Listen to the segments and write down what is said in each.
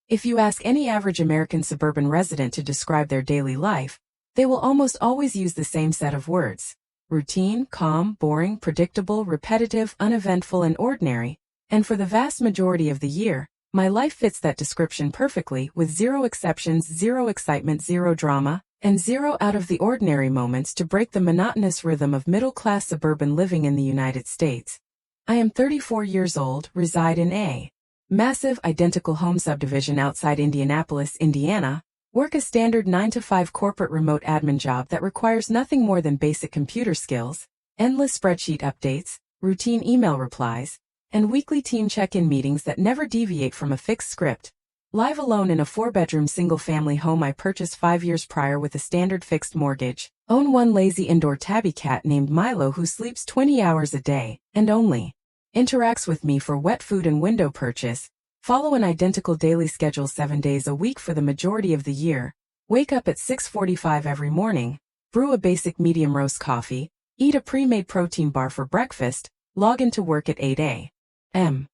If you ask any average American suburban resident to describe their daily life, they will almost always use the same set of words: routine, calm, boring, predictable, repetitive, uneventful, and ordinary. And for the vast majority of the year, my life fits that description perfectly, with zero exceptions, zero excitement, zero drama, and zero out-of-the-ordinary moments to break the monotonous rhythm of middle-class suburban living in the United States. I am 34 years old, reside in a massive, identical home subdivision outside Indianapolis, Indiana, work a standard 9-to-5 corporate remote admin job that requires nothing more than basic computer skills, endless spreadsheet updates, routine email replies, and weekly team check-in meetings that never deviate from a fixed script. Live alone in a 4-bedroom single-family home I purchased 5 years prior with a standard fixed mortgage. Own one lazy indoor tabby cat named Milo who sleeps 20 hours a day, and only interacts with me for wet food and window purchase. Follow an identical daily schedule 7 days a week for the majority of the year. Wake up at 6:45 every morning, brew a basic medium roast coffee, eat a pre-made protein bar for breakfast, log into work at 8 a.m.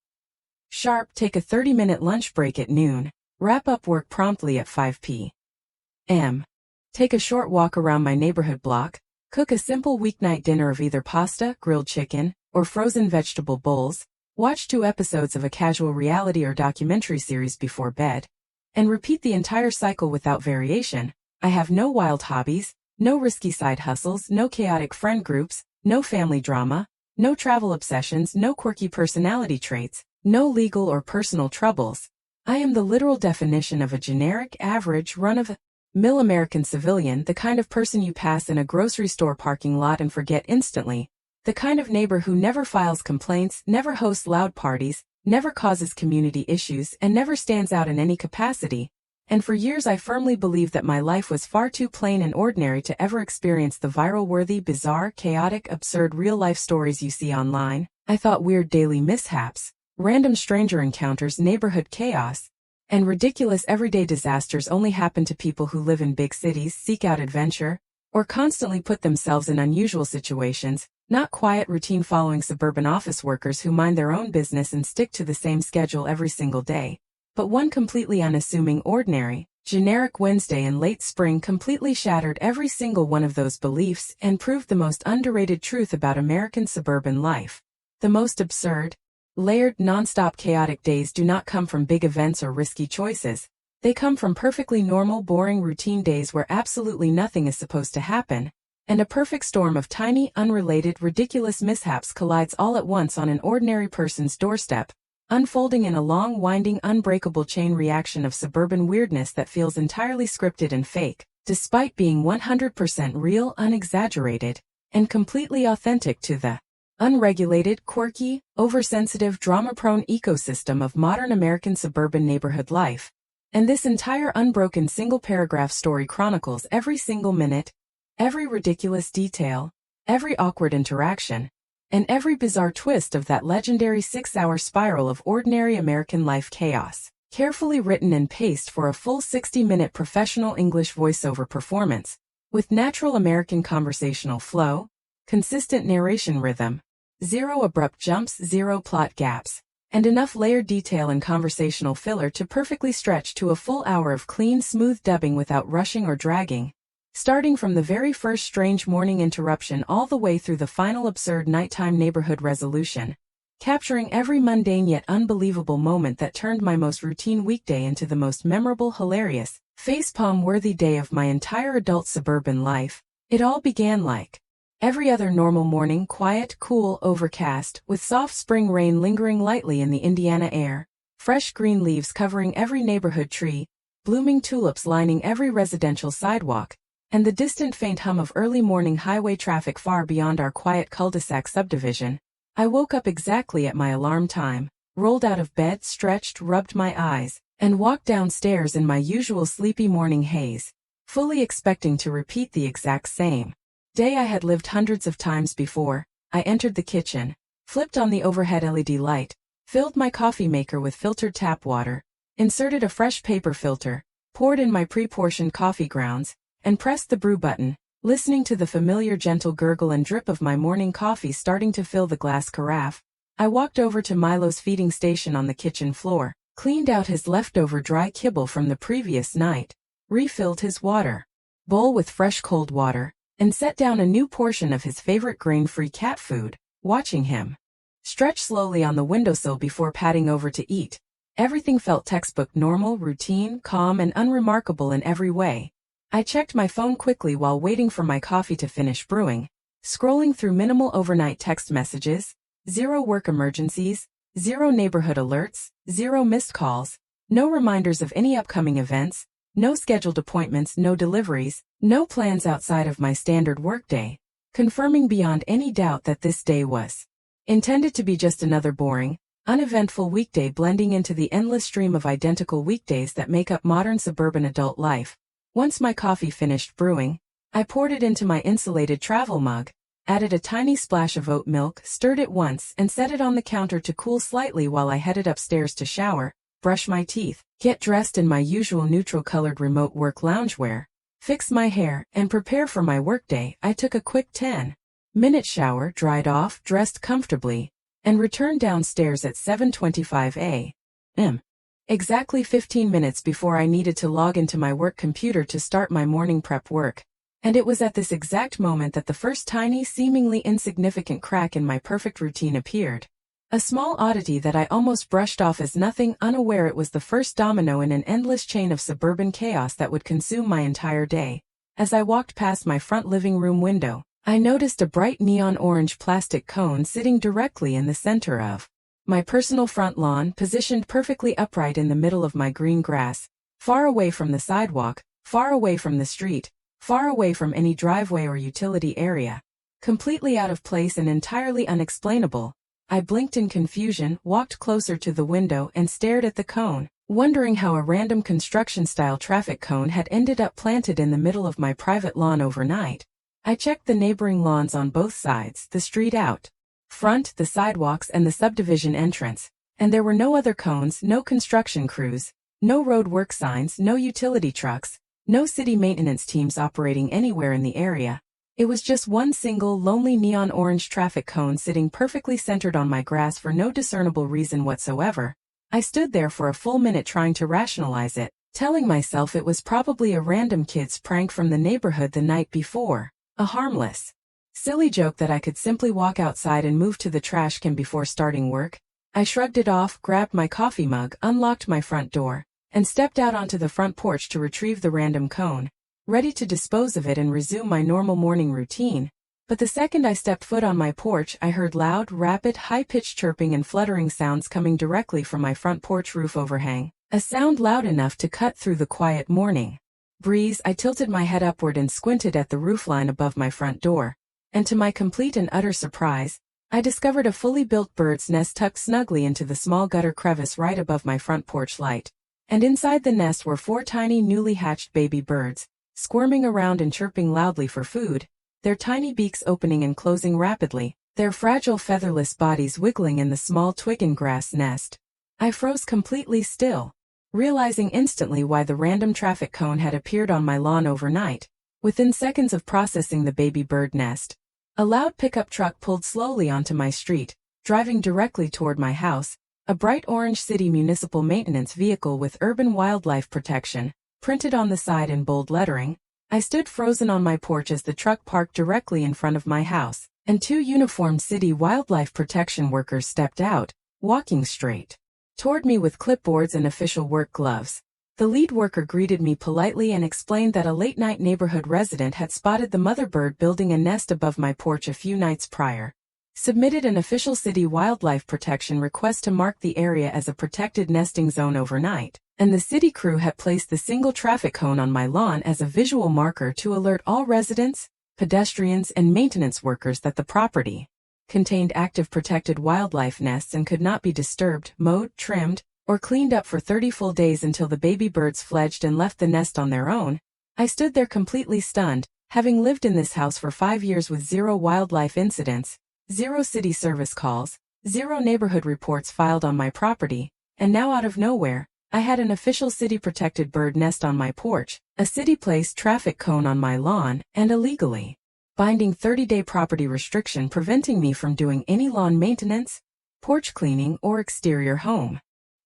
sharp, take a 30-minute lunch break at noon, wrap up work promptly at 5 p.m. Take a short walk around my neighborhood block, cook a simple weeknight dinner of either pasta, grilled chicken, or frozen vegetable bowls, watch 2 episodes of a casual reality or documentary series before bed, and repeat the entire cycle without variation. I have no wild hobbies, no risky side hustles, no chaotic friend groups, no family drama, no travel obsessions, no quirky personality traits, no legal or personal troubles. I am the literal definition of a generic, average, run-of-the-mill American civilian, the kind of person you pass in a grocery store parking lot and forget instantly. The kind of neighbor who never files complaints, never hosts loud parties, never causes community issues, and never stands out in any capacity. And for years I firmly believed that my life was far too plain and ordinary to ever experience the viral-worthy, bizarre, chaotic, absurd real-life stories you see online. I thought weird daily mishaps, random stranger encounters, neighborhood chaos, and ridiculous everyday disasters only happen to people who live in big cities, seek out adventure, or constantly put themselves in unusual situations, not quiet, routine-following suburban office workers who mind their own business and stick to the same schedule every single day. But one completely unassuming, ordinary, generic Wednesday in late spring completely shattered every single one of those beliefs and proved the most underrated truth about American suburban life. The most absurd, layered, non-stop chaotic days do not come from big events or risky choices. They come from perfectly normal, boring, routine days where absolutely nothing is supposed to happen, and a perfect storm of tiny, unrelated, ridiculous mishaps collides all at once on an ordinary person's doorstep, unfolding in a long, winding, unbreakable chain reaction of suburban weirdness that feels entirely scripted and fake, despite being 100% real, unexaggerated, and completely authentic to the unregulated, quirky, oversensitive, drama-prone ecosystem of modern American suburban neighborhood life. And this entire unbroken single-paragraph story chronicles every single minute, every ridiculous detail, every awkward interaction, and every bizarre twist of that legendary 6-hour spiral of ordinary American life chaos, carefully written and paced for a full 60-minute professional English voiceover performance, with natural American conversational flow, consistent narration rhythm, zero abrupt jumps, zero plot gaps, and enough layered detail and conversational filler to perfectly stretch to a full hour of clean, smooth dubbing without rushing or dragging. Starting from the very first strange morning interruption all the way through the final absurd nighttime neighborhood resolution, capturing every mundane yet unbelievable moment that turned my most routine weekday into the most memorable, hilarious, facepalm-worthy day of my entire adult suburban life. It all began like every other normal morning, quiet, cool, overcast, with soft spring rain lingering lightly in the Indiana air, fresh green leaves covering every neighborhood tree, blooming tulips lining every residential sidewalk, and the distant faint hum of early morning highway traffic far beyond our quiet cul-de-sac subdivision. I woke up exactly at my alarm time, rolled out of bed, stretched, rubbed my eyes, and walked downstairs in my usual sleepy morning haze, fully expecting to repeat the exact same day I had lived hundreds of times before. I entered the kitchen, flipped on the overhead LED light, filled my coffee maker with filtered tap water, inserted a fresh paper filter, poured in my pre-portioned coffee grounds, and pressed the brew button, listening to the familiar gentle gurgle and drip of my morning coffee starting to fill the glass carafe. I walked over to Milo's feeding station on the kitchen floor, cleaned out his leftover dry kibble from the previous night, refilled his water bowl with fresh cold water, and set down a new portion of his favorite grain-free cat food, watching him stretch slowly on the windowsill before padding over to eat. Everything felt textbook normal, routine, calm, and unremarkable in every way. I checked my phone quickly while waiting for my coffee to finish brewing, scrolling through minimal overnight text messages, 0 work emergencies, 0 neighborhood alerts, 0 missed calls, no reminders of any upcoming events, no scheduled appointments, no deliveries, no plans outside of my standard workday, confirming beyond any doubt that this day was intended to be just another boring, uneventful weekday blending into the endless stream of identical weekdays that make up modern suburban adult life. Once my coffee finished brewing, I poured it into my insulated travel mug, added a tiny splash of oat milk, stirred it once, and set it on the counter to cool slightly while I headed upstairs to shower, brush my teeth, get dressed in my usual neutral-colored remote work loungewear, fix my hair, and prepare for my workday. I took a quick 10-minute shower, dried off, dressed comfortably, and returned downstairs at 7:25 a.m. Exactly 15 minutes before I needed to log into my work computer to start my morning prep work. And it was at this exact moment that the first tiny, seemingly insignificant crack in my perfect routine appeared. A small oddity that I almost brushed off as nothing, unaware it was the first domino in an endless chain of suburban chaos that would consume my entire day. As I walked past my front living room window, I noticed a bright neon orange plastic cone sitting directly in the center of my personal front lawn, positioned perfectly upright in the middle of my green grass, far away from the sidewalk, far away from the street, far away from any driveway or utility area. Completely out of place and entirely unexplainable, I blinked in confusion, walked closer to the window, and stared at the cone, wondering how a random construction-style traffic cone had ended up planted in the middle of my private lawn overnight. I checked the neighboring lawns on both sides, the street out front, the sidewalks, and the subdivision entrance, and there were no other cones, no construction crews, no road work signs, no utility trucks, no city maintenance teams operating anywhere in the area. It was just one single, lonely neon orange traffic cone sitting perfectly centered on my grass for no discernible reason whatsoever. I stood there for a full minute trying to rationalize it, telling myself it was probably a random kid's prank from the neighborhood the night before. A harmless, silly joke that I could simply walk outside and move to the trash can before starting work. I shrugged it off, grabbed my coffee mug, unlocked my front door, and stepped out onto the front porch to retrieve the random cone, ready to dispose of it and resume my normal morning routine. But the second I stepped foot on my porch, I heard loud, rapid, high-pitched chirping and fluttering sounds coming directly from my front porch roof overhang, a sound loud enough to cut through the quiet morning breeze. I tilted my head upward and squinted at the roofline above my front door, and to my complete and utter surprise, I discovered a fully built bird's nest tucked snugly into the small gutter crevice right above my front porch light. And inside the nest were 4 tiny newly hatched baby birds, squirming around and chirping loudly for food, their tiny beaks opening and closing rapidly, their fragile featherless bodies wiggling in the small twig and grass nest. I froze completely still, realizing instantly why the random traffic cone had appeared on my lawn overnight. Within seconds of processing the baby bird nest, a loud pickup truck pulled slowly onto my street, driving directly toward my house, a bright orange city municipal maintenance vehicle with urban wildlife protection printed on the side in bold lettering. I stood frozen on my porch as the truck parked directly in front of my house, and 2 uniformed city wildlife protection workers stepped out, walking straight toward me with clipboards and official work gloves. The lead worker greeted me politely and explained that a late-night neighborhood resident had spotted the mother bird building a nest above my porch a few nights prior, submitted an official city wildlife protection request to mark the area as a protected nesting zone overnight, and the city crew had placed the single traffic cone on my lawn as a visual marker to alert all residents, pedestrians, and maintenance workers that the property contained active protected wildlife nests and could not be disturbed, mowed, trimmed, or cleaned up for 30 full days until the baby birds fledged and left the nest on their own. I stood there completely stunned, having lived in this house for 5 years with 0 wildlife incidents, 0 city service calls, 0 neighborhood reports filed on my property, and now out of nowhere, I had an official city-protected bird nest on my porch, a city-placed traffic cone on my lawn, and a legally binding 30-day property restriction preventing me from doing any lawn maintenance, porch cleaning, or exterior home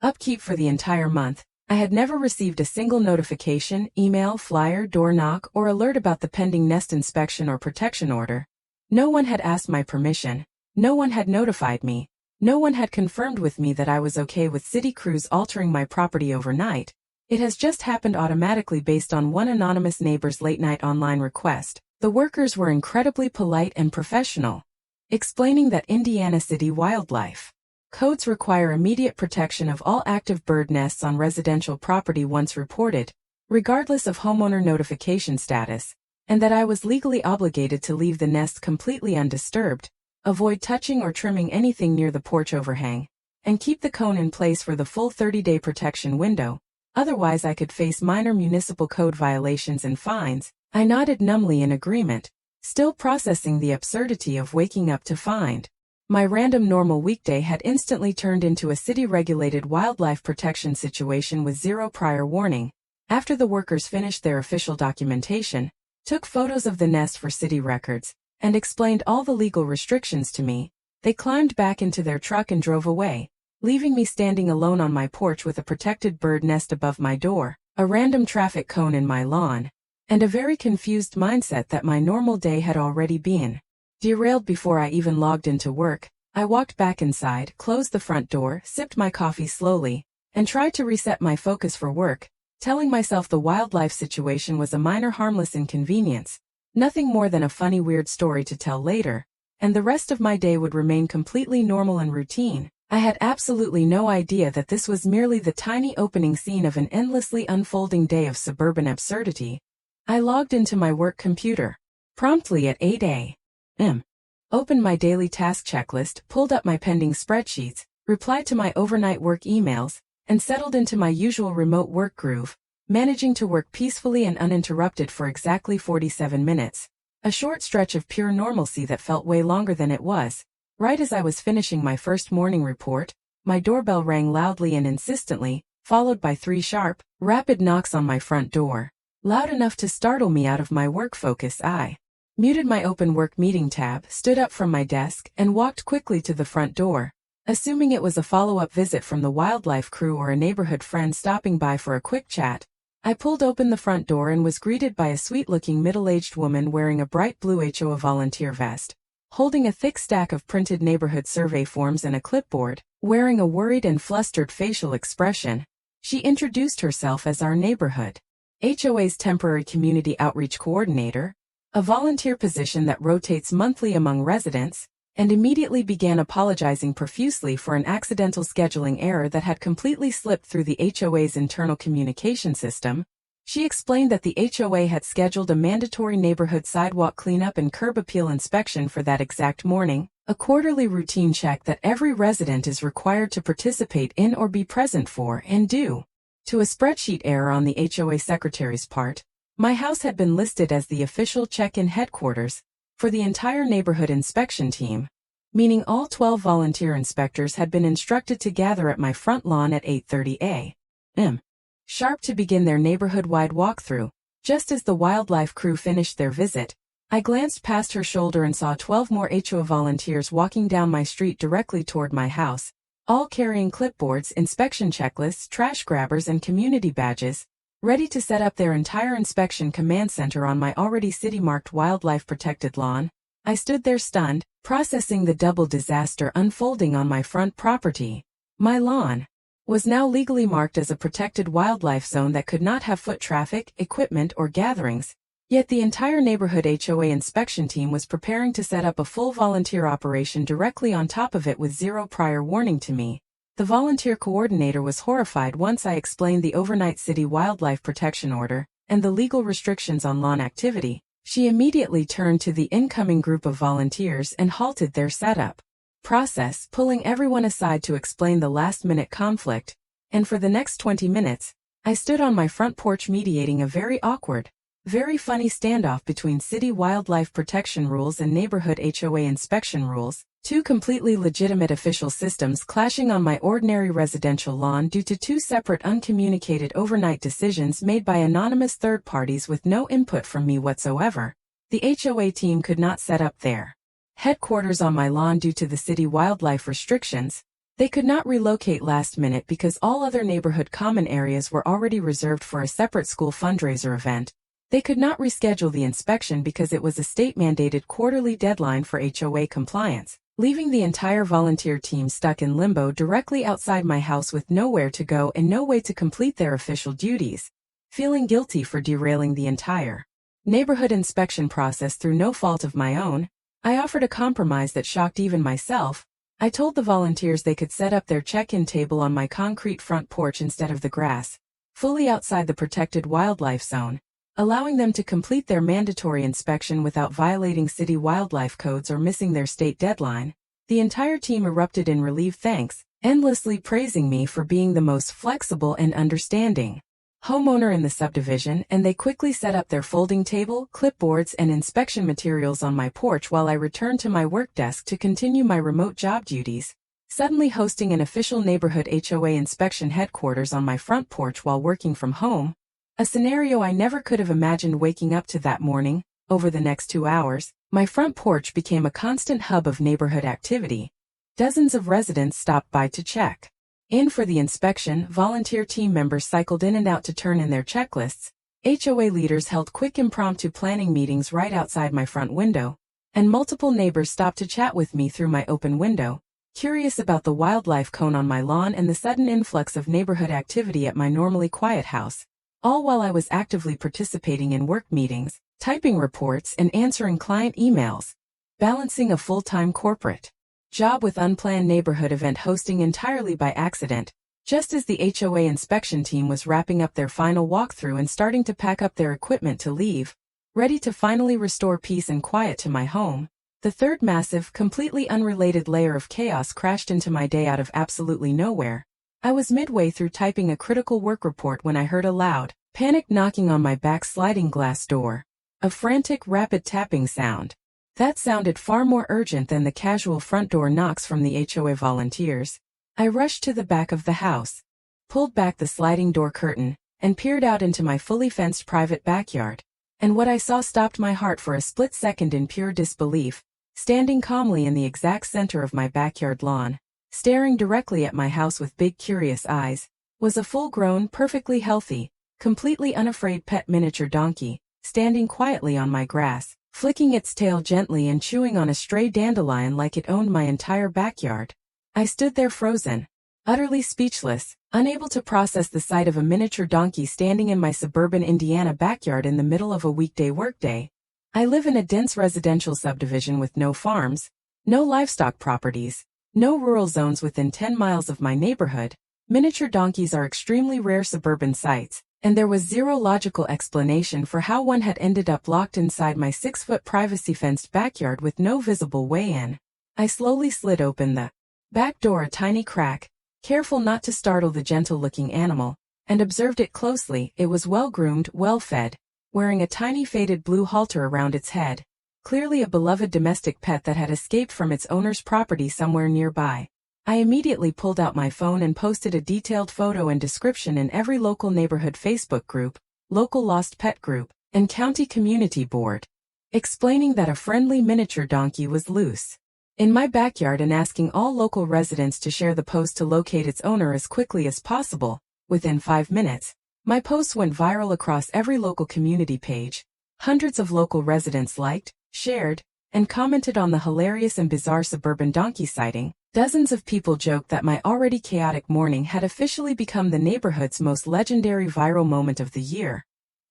upkeep for the entire month. I had never received a single notification, email, flyer, door knock, or alert about the pending nest inspection or protection order. No one had asked my permission. No one had notified me. No one had confirmed with me that I was okay with city crews altering my property overnight. It has just happened automatically based on one anonymous neighbor's late-night online request. The workers were incredibly polite and professional, explaining that Indiana City Wildlife codes require immediate protection of all active bird nests on residential property once reported, regardless of homeowner notification status, and that I was legally obligated to leave the nest completely undisturbed, avoid touching or trimming anything near the porch overhang, and keep the cone in place for the full 30-day protection window. Otherwise, I could face minor municipal code violations and fines. I nodded numbly in agreement, still processing the absurdity of waking up to find my random normal weekday had instantly turned into a city-regulated wildlife protection situation with zero prior warning. After the workers finished their official documentation, took photos of the nest for city records, and explained all the legal restrictions to me, they climbed back into their truck and drove away, leaving me standing alone on my porch with a protected bird nest above my door, a random traffic cone in my lawn, and a very confused mindset that my normal day had already been derailed before I even logged into work. I walked back inside, closed the front door, sipped my coffee slowly, and tried to reset my focus for work, telling myself the wildlife situation was a minor harmless inconvenience, nothing more than a funny weird story to tell later, and the rest of my day would remain completely normal and routine. I had absolutely no idea that this was merely the tiny opening scene of an endlessly unfolding day of suburban absurdity. I logged into my work computer promptly at 8 a.m., opened my daily task checklist, pulled up my pending spreadsheets, replied to my overnight work emails, and settled into my usual remote work groove, managing to work peacefully and uninterrupted for exactly 47 minutes, a short stretch of pure normalcy that felt way longer than it was. Right as I was finishing my first morning report, my doorbell rang loudly and insistently, followed by 3 sharp, rapid knocks on my front door. Loud enough to startle me out of my work focus. I muted my open work meeting tab, stood up from my desk, and walked quickly to the front door, assuming it was a follow-up visit from the wildlife crew or a neighborhood friend stopping by for a quick chat. I pulled open the front door and was greeted by a sweet-looking middle-aged woman wearing a bright blue HOA volunteer vest, holding a thick stack of printed neighborhood survey forms and a clipboard, wearing a worried and flustered facial expression. She introduced herself as our neighborhood HOA's temporary community outreach coordinator, a volunteer position that rotates monthly among residents, and immediately began apologizing profusely for an accidental scheduling error that had completely slipped through the HOA's internal communication system. She explained that the HOA had scheduled a mandatory neighborhood sidewalk cleanup and curb appeal inspection for that exact morning, a quarterly routine check that every resident is required to participate in or be present for, and due to a spreadsheet error on the HOA secretary's part, my house had been listed as the official check-in headquarters for the entire neighborhood inspection team, meaning all 12 volunteer inspectors had been instructed to gather at my front lawn at 8:30 a.m. sharp to begin their neighborhood-wide walkthrough. Just as the wildlife crew finished their visit, I glanced past her shoulder and saw 12 more HOA volunteers walking down my street directly toward my house, all carrying clipboards, inspection checklists, trash grabbers, and community badges, ready to set up their entire inspection command center on my already city-marked wildlife-protected lawn. I stood there stunned, processing the double disaster unfolding on my front property. My lawn was now legally marked as a protected wildlife zone that could not have foot traffic, equipment, or gatherings. Yet the entire neighborhood HOA inspection team was preparing to set up a full volunteer operation directly on top of it with zero prior warning to me. The volunteer coordinator was horrified once I explained the overnight city wildlife protection order and the legal restrictions on lawn activity. She immediately turned to the incoming group of volunteers and halted their setup process, pulling everyone aside to explain the last-minute conflict, and for the next 20 minutes, I stood on my front porch mediating a very awkward, very funny standoff between city wildlife protection rules and neighborhood HOA inspection rules, two completely legitimate official systems clashing on my ordinary residential lawn due to two separate uncommunicated overnight decisions made by anonymous third parties with no input from me whatsoever. The HOA team could not set up their headquarters on my lawn due to the city wildlife restrictions, They could not relocate last minute because all other neighborhood common areas were already reserved for a separate school fundraiser event. They could not reschedule the inspection because it was a state-mandated quarterly deadline for HOA compliance, leaving the entire volunteer team stuck in limbo directly outside my house with nowhere to go and no way to complete their official duties. Feeling guilty for derailing the entire neighborhood inspection process through no fault of my own, I offered a compromise that shocked even myself. I told the volunteers they could set up their check-in table on my concrete front porch instead of the grass, fully outside the protected wildlife zone, allowing them to complete their mandatory inspection without violating city wildlife codes or missing their state deadline. The entire team erupted in relieved thanks, endlessly praising me for being the most flexible and understanding homeowner in the subdivision, and they quickly set up their folding table, clipboards, and inspection materials on my porch while I returned to my work desk to continue my remote job duties. Suddenly hosting an official neighborhood HOA inspection headquarters on my front porch while working from home, a scenario I never could have imagined waking up to that morning. Over the next 2 hours, my front porch became a constant hub of neighborhood activity. Dozens of residents stopped by to check in for the inspection, volunteer team members cycled in and out to turn in their checklists, HOA leaders held quick impromptu planning meetings right outside my front window, and multiple neighbors stopped to chat with me through my open window, curious about the wildlife cone on my lawn and the sudden influx of neighborhood activity at my normally quiet house, all while I was actively participating in work meetings, typing reports, and answering client emails, balancing a full-time corporate job with unplanned neighborhood event hosting entirely by accident. Just as the HOA inspection team was wrapping up their final walkthrough and starting to pack up their equipment to leave, ready to finally restore peace and quiet to my home, the third massive, completely unrelated layer of chaos crashed into my day out of absolutely nowhere. I was midway through typing a critical work report when I heard a loud, panicked knocking on my back sliding glass door. A frantic, rapid tapping sound. That sounded far more urgent than the casual front door knocks from the HOA volunteers. I rushed to the back of the house, pulled back the sliding door curtain, and peered out into my fully fenced private backyard. And what I saw stopped my heart for a split second in pure disbelief. Standing calmly in the exact center of my backyard lawn, staring directly at my house with big curious eyes, was a full-grown, perfectly healthy, completely unafraid pet miniature donkey, standing quietly on my grass, flicking its tail gently and chewing on a stray dandelion like it owned my entire backyard. I stood there frozen, utterly speechless, unable to process the sight of a miniature donkey standing in my suburban Indiana backyard in the middle of a weekday workday. I live in a dense residential subdivision with no farms, no livestock properties, no rural zones within 10 miles of my neighborhood. Miniature donkeys are extremely rare suburban sights, and there was zero logical explanation for how one had ended up locked inside my 6-foot privacy-fenced backyard with no visible way in. I slowly slid open the back door a tiny crack, careful not to startle the gentle-looking animal, and observed it closely. It was well-groomed, well-fed, wearing a tiny faded blue halter around its head, clearly a beloved domestic pet that had escaped from its owner's property somewhere nearby. I immediately pulled out my phone and posted a detailed photo and description in every local neighborhood Facebook group, local lost pet group, and county community board, explaining that a friendly miniature donkey was loose in my backyard and asking all local residents to share the post to locate its owner as quickly as possible. Within 5 minutes, my post went viral across every local community page. Hundreds of local residents liked, shared, and commented on the hilarious and bizarre suburban donkey sighting. Dozens of people joked that my already chaotic morning had officially become the neighborhood's most legendary viral moment of the year.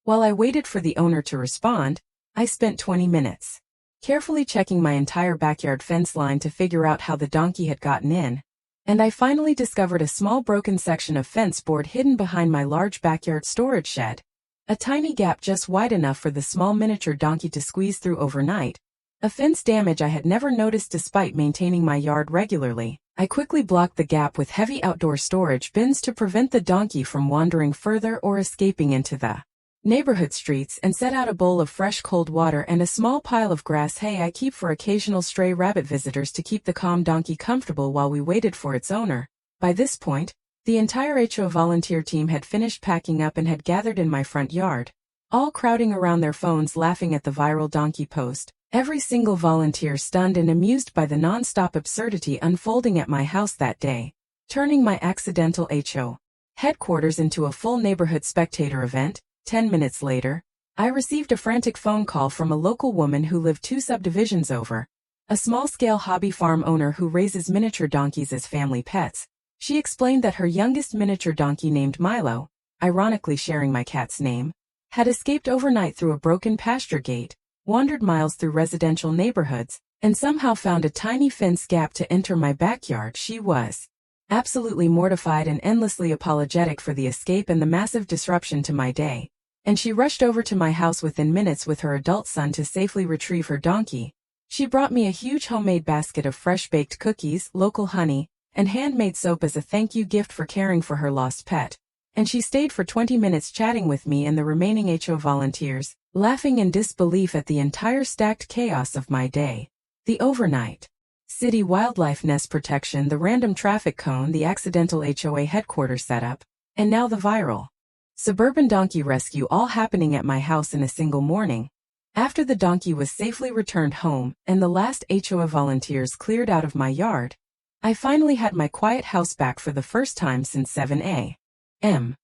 While I waited for the owner to respond, I spent 20 minutes carefully checking my entire backyard fence line to figure out how the donkey had gotten in, and I finally discovered a small broken section of fence board hidden behind my large backyard storage shed. A tiny gap just wide enough for the small miniature donkey to squeeze through overnight. A fence damage I had never noticed despite maintaining my yard regularly. I quickly blocked the gap with heavy outdoor storage bins to prevent the donkey from wandering further or escaping into the neighborhood streets, and set out a bowl of fresh cold water and a small pile of grass hay I keep for occasional stray rabbit visitors to keep the calm donkey comfortable while we waited for its owner. By this point, the entire HO volunteer team had finished packing up and had gathered in my front yard, all crowding around their phones laughing at the viral donkey post. Every single volunteer stunned and amused by the non-stop absurdity unfolding at my house that day, turning my accidental HO headquarters into a full neighborhood spectator event. 10 minutes later, I received a frantic phone call from a local woman who lived 2 subdivisions over, a small-scale hobby farm owner who raises miniature donkeys as family pets. She explained that her youngest miniature donkey named Milo, ironically sharing my cat's name, had escaped overnight through a broken pasture gate, wandered miles through residential neighborhoods, and somehow found a tiny fence gap to enter my backyard. She was absolutely mortified and endlessly apologetic for the escape and the massive disruption to my day, and she rushed over to my house within minutes with her adult son to safely retrieve her donkey. She brought me a huge homemade basket of fresh-baked cookies, local honey, and handmade soap as a thank you gift for caring for her lost pet. And she stayed for 20 minutes chatting with me and the remaining HO volunteers, laughing in disbelief at the entire stacked chaos of my day. The overnight city wildlife nest protection, the random traffic cone, the accidental HOA headquarters setup, and now the viral suburban donkey rescue, all happening at my house in a single morning. After the donkey was safely returned home and the last HOA volunteers cleared out of my yard, I finally had my quiet house back for the first time since 7 a.m.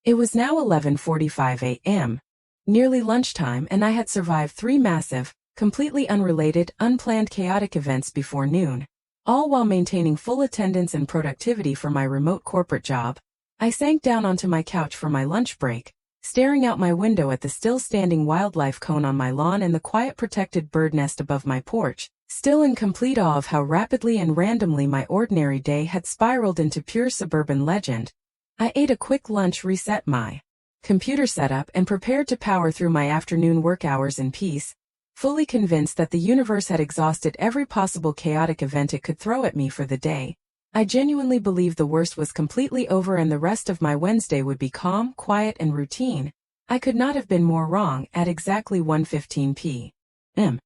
It was now 11:45 a.m., nearly lunchtime, and I had survived 3 massive, completely unrelated, unplanned chaotic events before noon, all while maintaining full attendance and productivity for my remote corporate job. I sank down onto my couch for my lunch break, staring out my window at the still-standing wildlife cone on my lawn and the quiet protected bird nest above my porch, still in complete awe of how rapidly and randomly my ordinary day had spiraled into pure suburban legend. I ate a quick lunch, reset my computer setup, and prepared to power through my afternoon work hours in peace, fully convinced that the universe had exhausted every possible chaotic event it could throw at me for the day. I genuinely believed the worst was completely over and the rest of my Wednesday would be calm, quiet, and routine. I could not have been more wrong. At exactly 1:15 p.m.,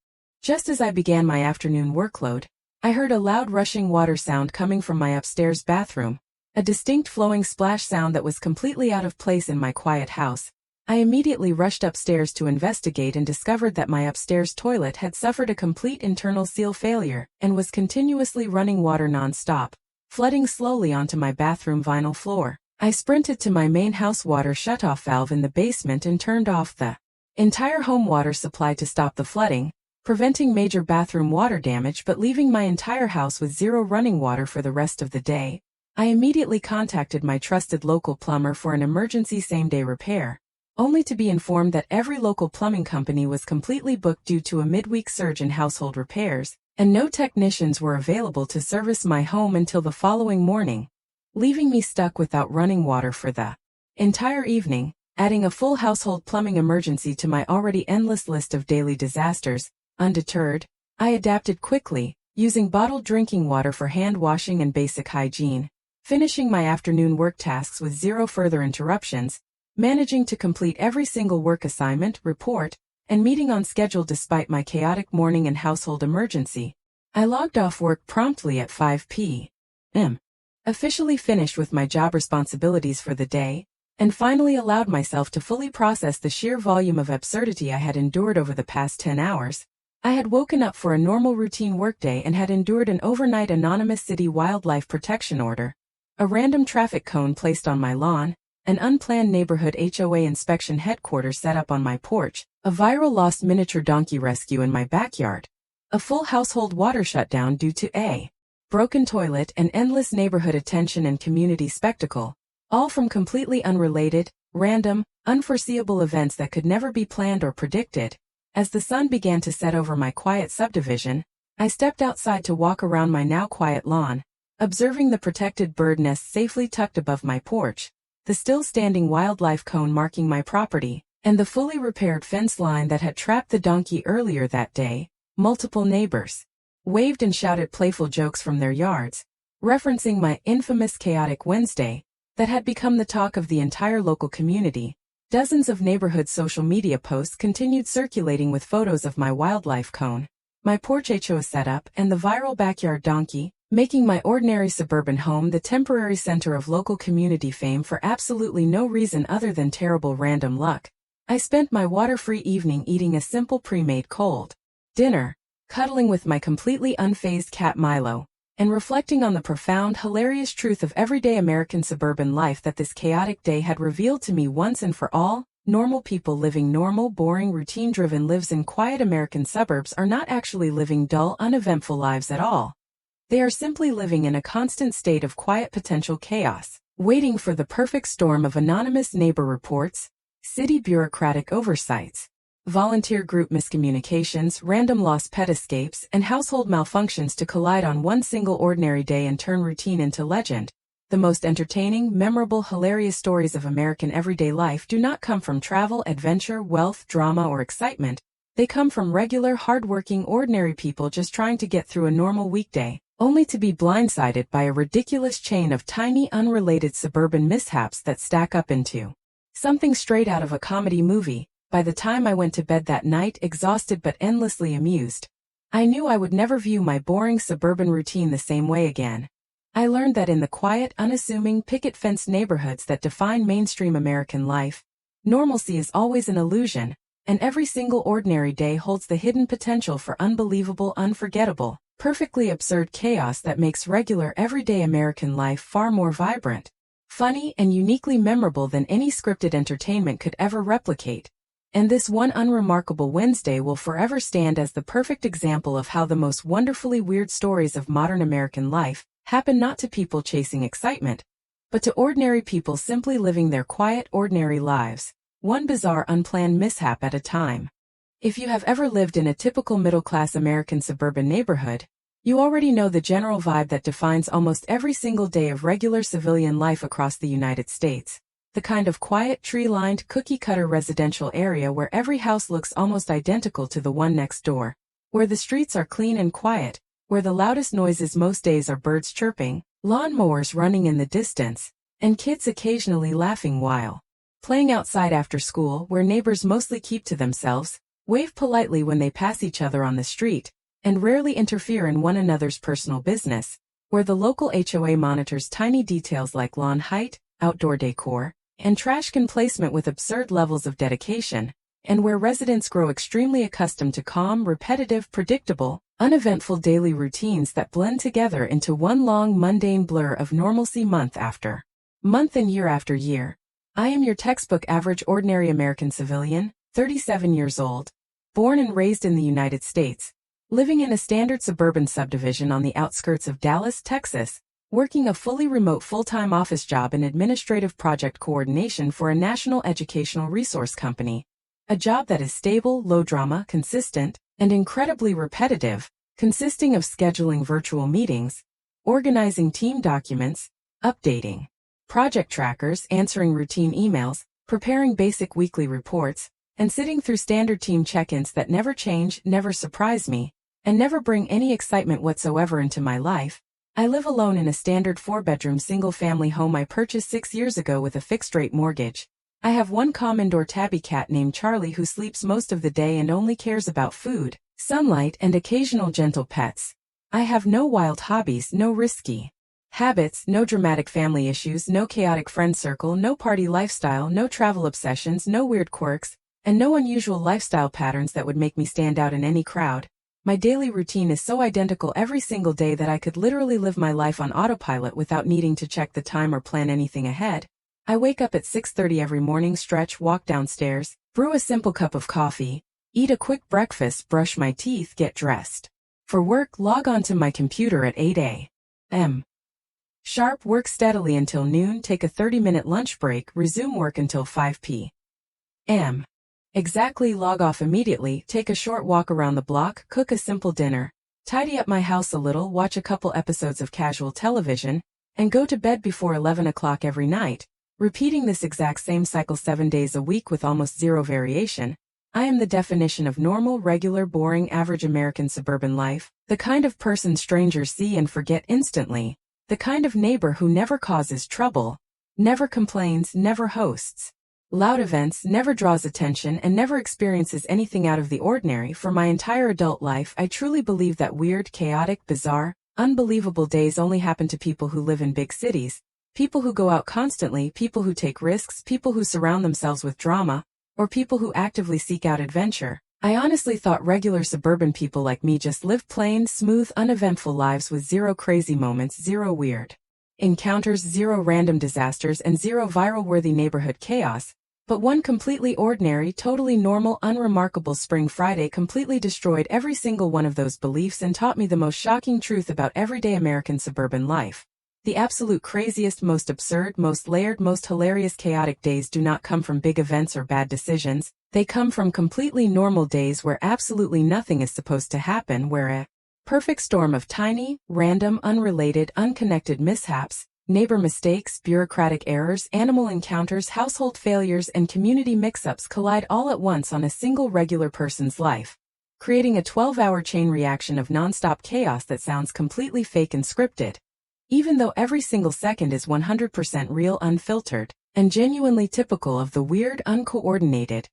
just as I began my afternoon workload, I heard a loud rushing water sound coming from my upstairs bathroom, a distinct flowing splash sound that was completely out of place in my quiet house. I immediately rushed upstairs to investigate and discovered that my upstairs toilet had suffered a complete internal seal failure and was continuously running water non-stop, flooding slowly onto my bathroom vinyl floor. I sprinted to my main house water shutoff valve in the basement and turned off the entire home water supply to stop the flooding, preventing major bathroom water damage but leaving my entire house with zero running water for the rest of the day. I immediately contacted my trusted local plumber for an emergency same-day repair, only to be informed that every local plumbing company was completely booked due to a midweek surge in household repairs, and no technicians were available to service my home until the following morning, leaving me stuck without running water for the entire evening. Adding a full household plumbing emergency to my already endless list of daily disasters. Undeterred, I adapted quickly, using bottled drinking water for hand washing and basic hygiene, finishing my afternoon work tasks with zero further interruptions, managing to complete every single work assignment, report, and meeting on schedule despite my chaotic morning and household emergency. I logged off work promptly at 5 p.m., officially finished with my job responsibilities for the day, and finally allowed myself to fully process the sheer volume of absurdity I had endured over the past 10 hours. I had woken up for a normal routine workday and had endured an overnight anonymous city wildlife protection order, a random traffic cone placed on my lawn, an unplanned neighborhood HOA inspection headquarters set up on my porch, a viral lost miniature donkey rescue in my backyard, a full household water shutdown due to a broken toilet, and endless neighborhood attention and community spectacle, all from completely unrelated, random, unforeseeable events that could never be planned or predicted. As the sun began to set over my quiet subdivision, I stepped outside to walk around my now quiet lawn, observing the protected bird nest safely tucked above my porch, the still-standing wildlife cone marking my property, and the fully repaired fence line that had trapped the donkey earlier that day. Multiple neighbors waved and shouted playful jokes from their yards, referencing my infamous chaotic Wednesday that had become the talk of the entire local community. Dozens of neighborhood social media posts continued circulating with photos of my wildlife cone, my porch HO setup, and the viral backyard donkey, making my ordinary suburban home the temporary center of local community fame for absolutely no reason other than terrible random luck. I spent my water-free evening eating a simple pre-made cold dinner, cuddling with my completely unfazed cat Milo, and reflecting on the profound, hilarious truth of everyday American suburban life that this chaotic day had revealed to me once and for all. Normal people living normal, boring, routine-driven lives in quiet American suburbs are not actually living dull, uneventful lives at all. They are simply living in a constant state of quiet potential chaos, waiting for the perfect storm of anonymous neighbor reports, city bureaucratic oversights, volunteer group miscommunications, random lost pet escapes, and household malfunctions to collide on one single ordinary day and turn routine into legend. The most entertaining, memorable, hilarious stories of American everyday life do not come from travel, adventure, wealth, drama, or excitement. They come from regular, hard-working, ordinary people just trying to get through a normal weekday, only to be blindsided by a ridiculous chain of tiny, unrelated suburban mishaps that stack up into something straight out of a comedy movie. By the time I went to bed that night, exhausted but endlessly amused, I knew I would never view my boring suburban routine the same way again. I learned that in the quiet, unassuming, picket-fenced neighborhoods that define mainstream American life, normalcy is always an illusion, and every single ordinary day holds the hidden potential for unbelievable, unforgettable, perfectly absurd chaos that makes regular, everyday American life far more vibrant, funny, and uniquely memorable than any scripted entertainment could ever replicate. And this one unremarkable Wednesday will forever stand as the perfect example of how the most wonderfully weird stories of modern American life happen not to people chasing excitement, but to ordinary people simply living their quiet, ordinary lives, one bizarre, unplanned mishap at a time. If you have ever lived in a typical middle-class American suburban neighborhood, you already know the general vibe that defines almost every single day of regular civilian life across the United States. The kind of quiet, tree-lined, cookie-cutter residential area where every house looks almost identical to the one next door, where the streets are clean and quiet, where the loudest noises most days are birds chirping, lawnmowers running in the distance, and kids occasionally laughing while playing outside after school, where neighbors mostly keep to themselves, wave politely when they pass each other on the street, and rarely interfere in one another's personal business, where the local HOA monitors tiny details like lawn height, outdoor decor, and trash can placement with absurd levels of dedication, and where residents grow extremely accustomed to calm, repetitive, predictable, uneventful daily routines that blend together into one long mundane blur of normalcy month after month and year after year. I am your textbook average ordinary American civilian, 37 years old, born and raised in the United States, living in a standard suburban subdivision on the outskirts of Dallas, Texas, working a fully remote full-time office job in administrative project coordination for a national educational resource company. A job that is stable, low drama, consistent, and incredibly repetitive, consisting of scheduling virtual meetings, organizing team documents, updating project trackers, answering routine emails, preparing basic weekly reports, and sitting through standard team check-ins that never change, never surprise me, and never bring any excitement whatsoever into my life. I live alone in a standard 4-bedroom single-family home I purchased 6 years ago with a fixed-rate mortgage. I have one calm indoor tabby cat named Charlie who sleeps most of the day and only cares about food, sunlight, and occasional gentle pets. I have no wild hobbies, no risky habits, no dramatic family issues, no chaotic friend circle, no party lifestyle, no travel obsessions, no weird quirks, and no unusual lifestyle patterns that would make me stand out in any crowd. My daily routine is so identical every single day that I could literally live my life on autopilot without needing to check the time or plan anything ahead. I wake up at 6:30 every morning, stretch, walk downstairs, brew a simple cup of coffee, eat a quick breakfast, brush my teeth, get dressed for work, log on to my computer at 8 a.m. sharp, work steadily until noon, take a 30-minute lunch break, resume work until 5 p.m. exactly, log off immediately, take a short walk around the block, cook a simple dinner, tidy up my house a little, watch a couple episodes of casual television, and go to bed before 11 o'clock every night, repeating this exact same cycle 7 days a week with almost zero variation. I am the definition of normal, regular, boring, average American suburban life, the kind of person strangers see and forget instantly, the kind of neighbor who never causes trouble, never complains, never hosts loud events, never draws attention, and never experiences anything out of the ordinary. For my entire adult life, I truly believe that weird, chaotic, bizarre, unbelievable days only happen to people who live in big cities, people who go out constantly, people who take risks, people who surround themselves with drama, or people who actively seek out adventure. I honestly thought regular suburban people like me just lived plain, smooth, uneventful lives with zero crazy moments, zero weird encounters, zero random disasters, and zero viral-worthy neighborhood chaos. But one completely ordinary, totally normal, unremarkable spring Friday completely destroyed every single one of those beliefs and taught me the most shocking truth about everyday American suburban life. The absolute craziest, most absurd, most layered, most hilarious chaotic days do not come from big events or bad decisions. They come from completely normal days where absolutely nothing is supposed to happen, where a perfect storm of tiny, random, unrelated, unconnected mishaps, neighbor mistakes, bureaucratic errors, animal encounters, household failures, and community mix-ups collide all at once on a single regular person's life, creating a 12-hour chain reaction of nonstop chaos that sounds completely fake and scripted. Even though every single second is 100% real, unfiltered, and genuinely typical of the weird, uncoordinated,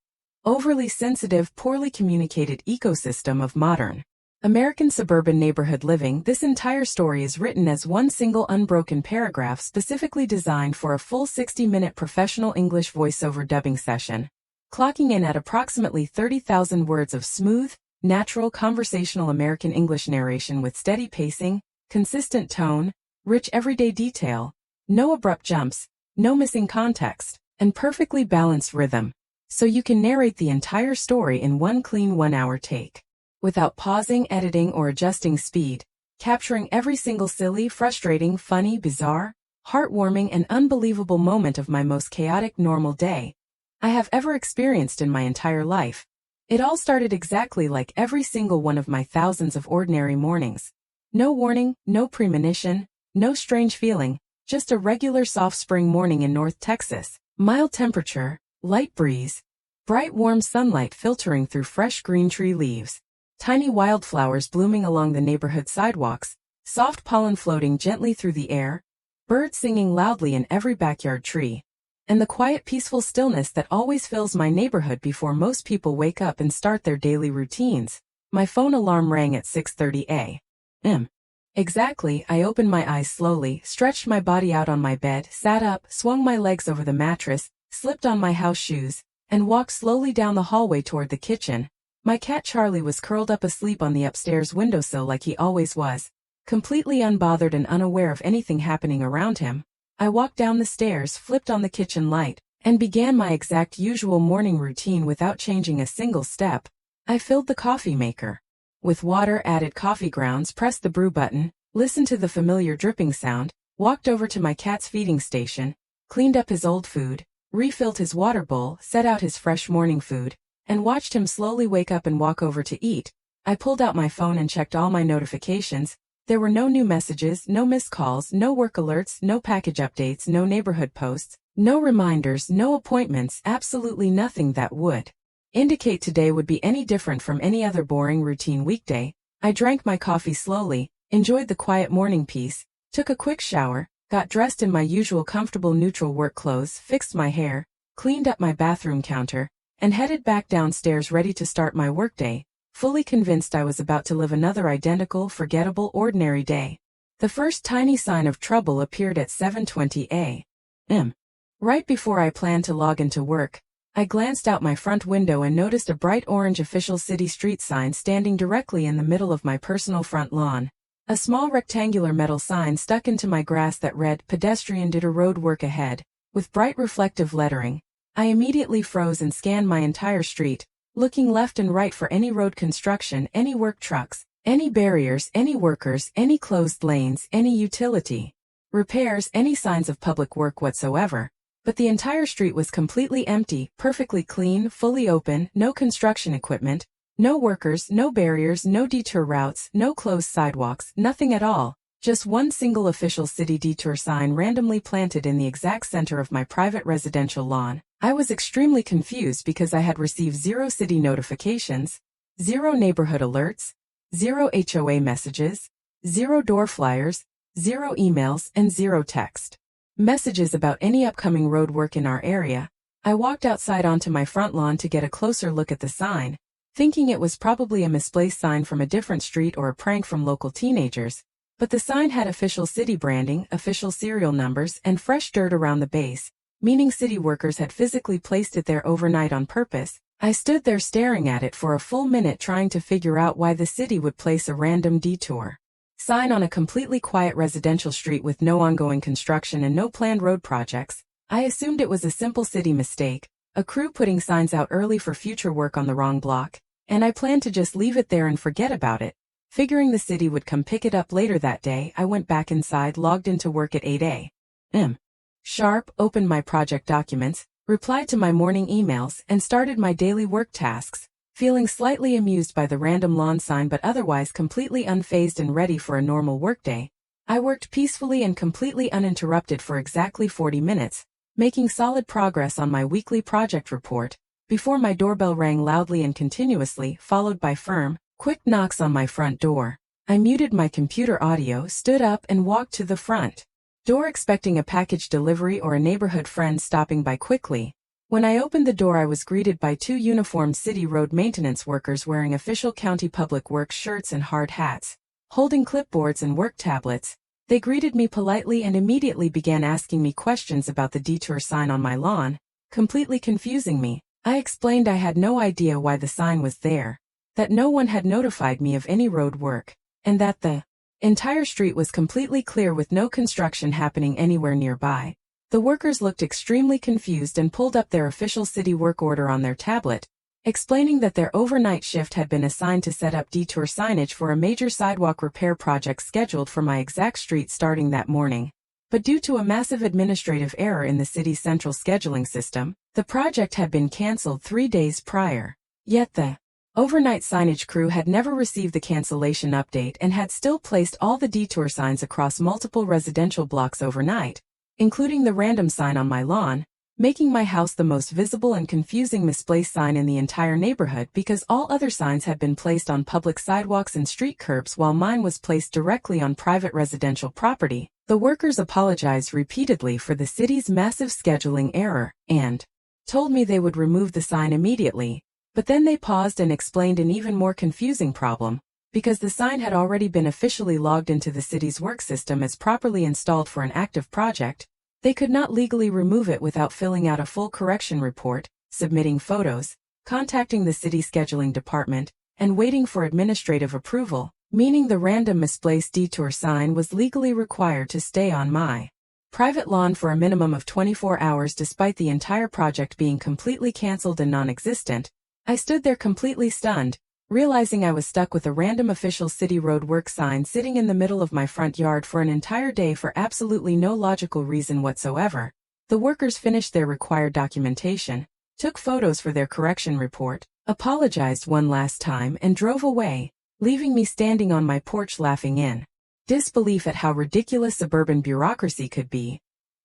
overly sensitive, poorly communicated ecosystem of modern American suburban neighborhood living, this entire story is written as one single unbroken paragraph specifically designed for a full 60-minute professional English voiceover dubbing session, clocking in at approximately 30,000 words of smooth, natural conversational American English narration with steady pacing, consistent tone, rich everyday detail, no abrupt jumps, no missing context, and perfectly balanced rhythm, so you can narrate the entire story in one clean 1-hour take, without pausing, editing, or adjusting speed, capturing every single silly, frustrating, funny, bizarre, heartwarming, and unbelievable moment of my most chaotic normal day I have ever experienced in my entire life. It all started exactly like every single one of my thousands of ordinary mornings. No warning, no premonition, no strange feeling, just a regular soft spring morning in North Texas. Mild temperature, light breeze, bright warm sunlight filtering through fresh green tree leaves, tiny wildflowers blooming along the neighborhood sidewalks, soft pollen floating gently through the air, birds singing loudly in every backyard tree, and the quiet, peaceful stillness that always fills my neighborhood before most people wake up and start their daily routines. My phone alarm rang at 6:30 a.m. Exactly. I opened my eyes slowly, stretched my body out on my bed, sat up, swung my legs over the mattress, slipped on my house shoes, and walked slowly down the hallway toward the kitchen. My cat Charlie was curled up asleep on the upstairs windowsill like he always was, completely unbothered and unaware of anything happening around him. I walked down the stairs, flipped on the kitchen light, and began my exact usual morning routine without changing a single step. I filled the coffee maker with water, added coffee grounds, pressed the brew button, listened to the familiar dripping sound, walked over to my cat's feeding station, cleaned up his old food, refilled his water bowl, set out his fresh morning food, and watched him slowly wake up and walk over to eat. I pulled out my phone and checked all my notifications. There were no new messages, no missed calls, no work alerts, no package updates, no neighborhood posts, no reminders, no appointments, absolutely nothing that would indicate today would be any different from any other boring routine weekday. I drank my coffee slowly, enjoyed the quiet morning peace, took a quick shower, got dressed in my usual comfortable neutral work clothes, fixed my hair, cleaned up my bathroom counter, and headed back downstairs ready to start my workday, fully convinced I was about to live another identical, forgettable, ordinary day. The first tiny sign of trouble appeared at 7:20 a.m. Right before I planned to log into work, I glanced out my front window and noticed a bright orange official city street sign standing directly in the middle of my personal front lawn. A small rectangular metal sign stuck into my grass that read, "Pedestrian did a road work ahead," with bright reflective lettering. I immediately froze and scanned my entire street, looking left and right for any road construction, any work trucks, any barriers, any workers, any closed lanes, any utility repairs, any signs of public work whatsoever. But the entire street was completely empty, perfectly clean, fully open, no construction equipment, no workers, no barriers, no detour routes, no closed sidewalks, nothing at all. Just one single official city detour sign randomly planted in the exact center of my private residential lawn. I was extremely confused because I had received 0 city notifications, 0 neighborhood alerts, 0 HOA messages, 0 door flyers, 0 emails, and 0 text messages about any upcoming road work in our area. I walked outside onto my front lawn to get a closer look at the sign, thinking it was probably a misplaced sign from a different street or a prank from local teenagers. But the sign had official city branding, official serial numbers, and fresh dirt around the base, meaning city workers had physically placed it there overnight on purpose, I stood there staring at it for a full minute trying to figure out why the city would place a random detour sign on a completely quiet residential street with no ongoing construction and no planned road projects. I assumed it was a simple city mistake, a crew putting signs out early for future work on the wrong block, and I planned to just leave it there and forget about it. Figuring the city would come pick it up later that day, I went back inside, logged into work at 8 a.m. sharp, opened my project documents, replied to my morning emails, and started my daily work tasks, feeling slightly amused by the random lawn sign but otherwise completely unfazed and ready for a normal workday. I worked peacefully and completely uninterrupted for exactly 40 minutes, making solid progress on my weekly project report, before my doorbell rang loudly and continuously, followed by firm, quick knocks on my front door. I muted my computer audio, stood up, and walked to the front door expecting a package delivery or a neighborhood friend stopping by quickly. When I opened the door, I was greeted by two uniformed city road maintenance workers wearing official county public works shirts and hard hats. Holding clipboards and work tablets, they greeted me politely and immediately began asking me questions about the detour sign on my lawn, completely confusing me. I explained I had no idea why the sign was there, that no one had notified me of any road work, and that the entire street was completely clear with no construction happening anywhere nearby. The workers looked extremely confused and pulled up their official city work order on their tablet, explaining that their overnight shift had been assigned to set up detour signage for a major sidewalk repair project scheduled for my exact street starting that morning. But due to a massive administrative error in the city's central scheduling system, the project had been canceled 3 days prior. Yet the overnight signage crew had never received the cancellation update and had still placed all the detour signs across multiple residential blocks overnight, including the random sign on my lawn, making my house the most visible and confusing misplaced sign in the entire neighborhood because all other signs had been placed on public sidewalks and street curbs while mine was placed directly on private residential property. The workers apologized repeatedly for the city's massive scheduling error and told me they would remove the sign immediately, but then they paused and explained an even more confusing problem. Because the sign had already been officially logged into the city's work system as properly installed for an active project, they could not legally remove it without filling out a full correction report, submitting photos, contacting the city scheduling department, and waiting for administrative approval, meaning the random misplaced detour sign was legally required to stay on my private lawn for a minimum of 24 hours despite the entire project being completely canceled and non-existent. I stood there completely stunned, realizing I was stuck with a random official city road work sign sitting in the middle of my front yard for an entire day for absolutely no logical reason whatsoever. The workers finished their required documentation, took photos for their correction report, apologized one last time, and drove away, leaving me standing on my porch laughing in disbelief at how ridiculous suburban bureaucracy could be.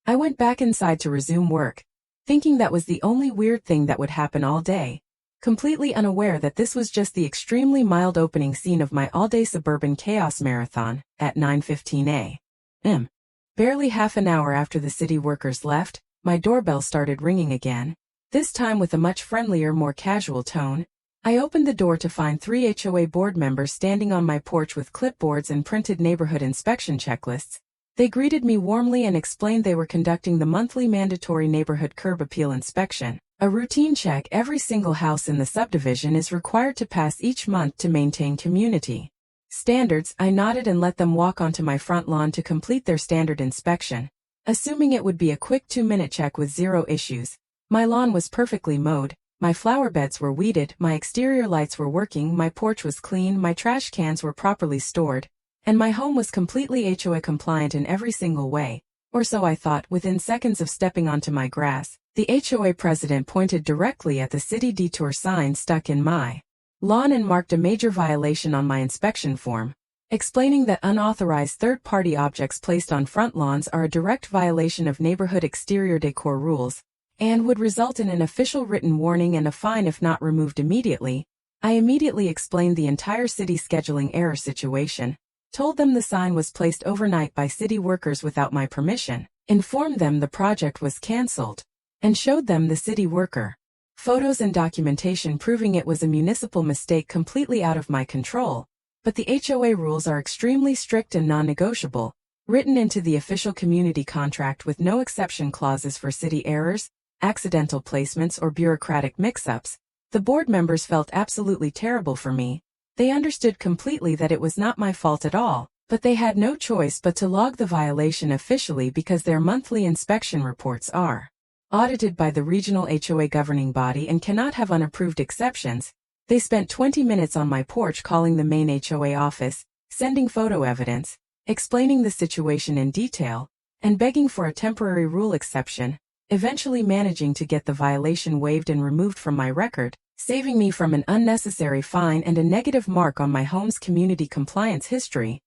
I went back inside to resume work, thinking that was the only weird thing that would happen all day, completely unaware that this was just the extremely mild opening scene of my all-day suburban chaos marathon. At 9:15 a.m. Barely half an hour after the city workers left, my doorbell started ringing again, this time with a much friendlier, more casual tone. I opened the door to find 3 HOA board members standing on my porch with clipboards and printed neighborhood inspection checklists. They greeted me warmly and explained they were conducting the monthly mandatory neighborhood curb appeal inspection, a routine check every single house in the subdivision is required to pass each month to maintain community standards. I nodded and let them walk onto my front lawn to complete their standard inspection, assuming it would be a quick 2-minute check with zero issues. My lawn was perfectly mowed, my flower beds were weeded, my exterior lights were working, my porch was clean, my trash cans were properly stored, and my home was completely HOA compliant in every single way, or so I thought. Within seconds of stepping onto my grass, the HOA president pointed directly at the city detour sign stuck in my lawn and marked a major violation on my inspection form, explaining that unauthorized third-party objects placed on front lawns are a direct violation of neighborhood exterior decor rules, and would result in an official written warning and a fine if not removed immediately. I immediately explained the entire city scheduling error situation, told them the sign was placed overnight by city workers without my permission, informed them the project was canceled, and showed them the city worker photos and documentation proving it was a municipal mistake completely out of my control. But the HOA rules are extremely strict and non-negotiable, written into the official community contract with no exception clauses for city errors, accidental placements, or bureaucratic mix-ups. The board members felt absolutely terrible for me. They understood completely that it was not my fault at all, but they had no choice but to log the violation officially because their monthly inspection reports are audited by the regional HOA governing body and cannot have unapproved exceptions. They spent 20 minutes on my porch calling the main HOA office, sending photo evidence, explaining the situation in detail, and begging for a temporary rule exception, eventually managing to get the violation waived and removed from my record, saving me from an unnecessary fine and a negative mark on my home's community compliance history.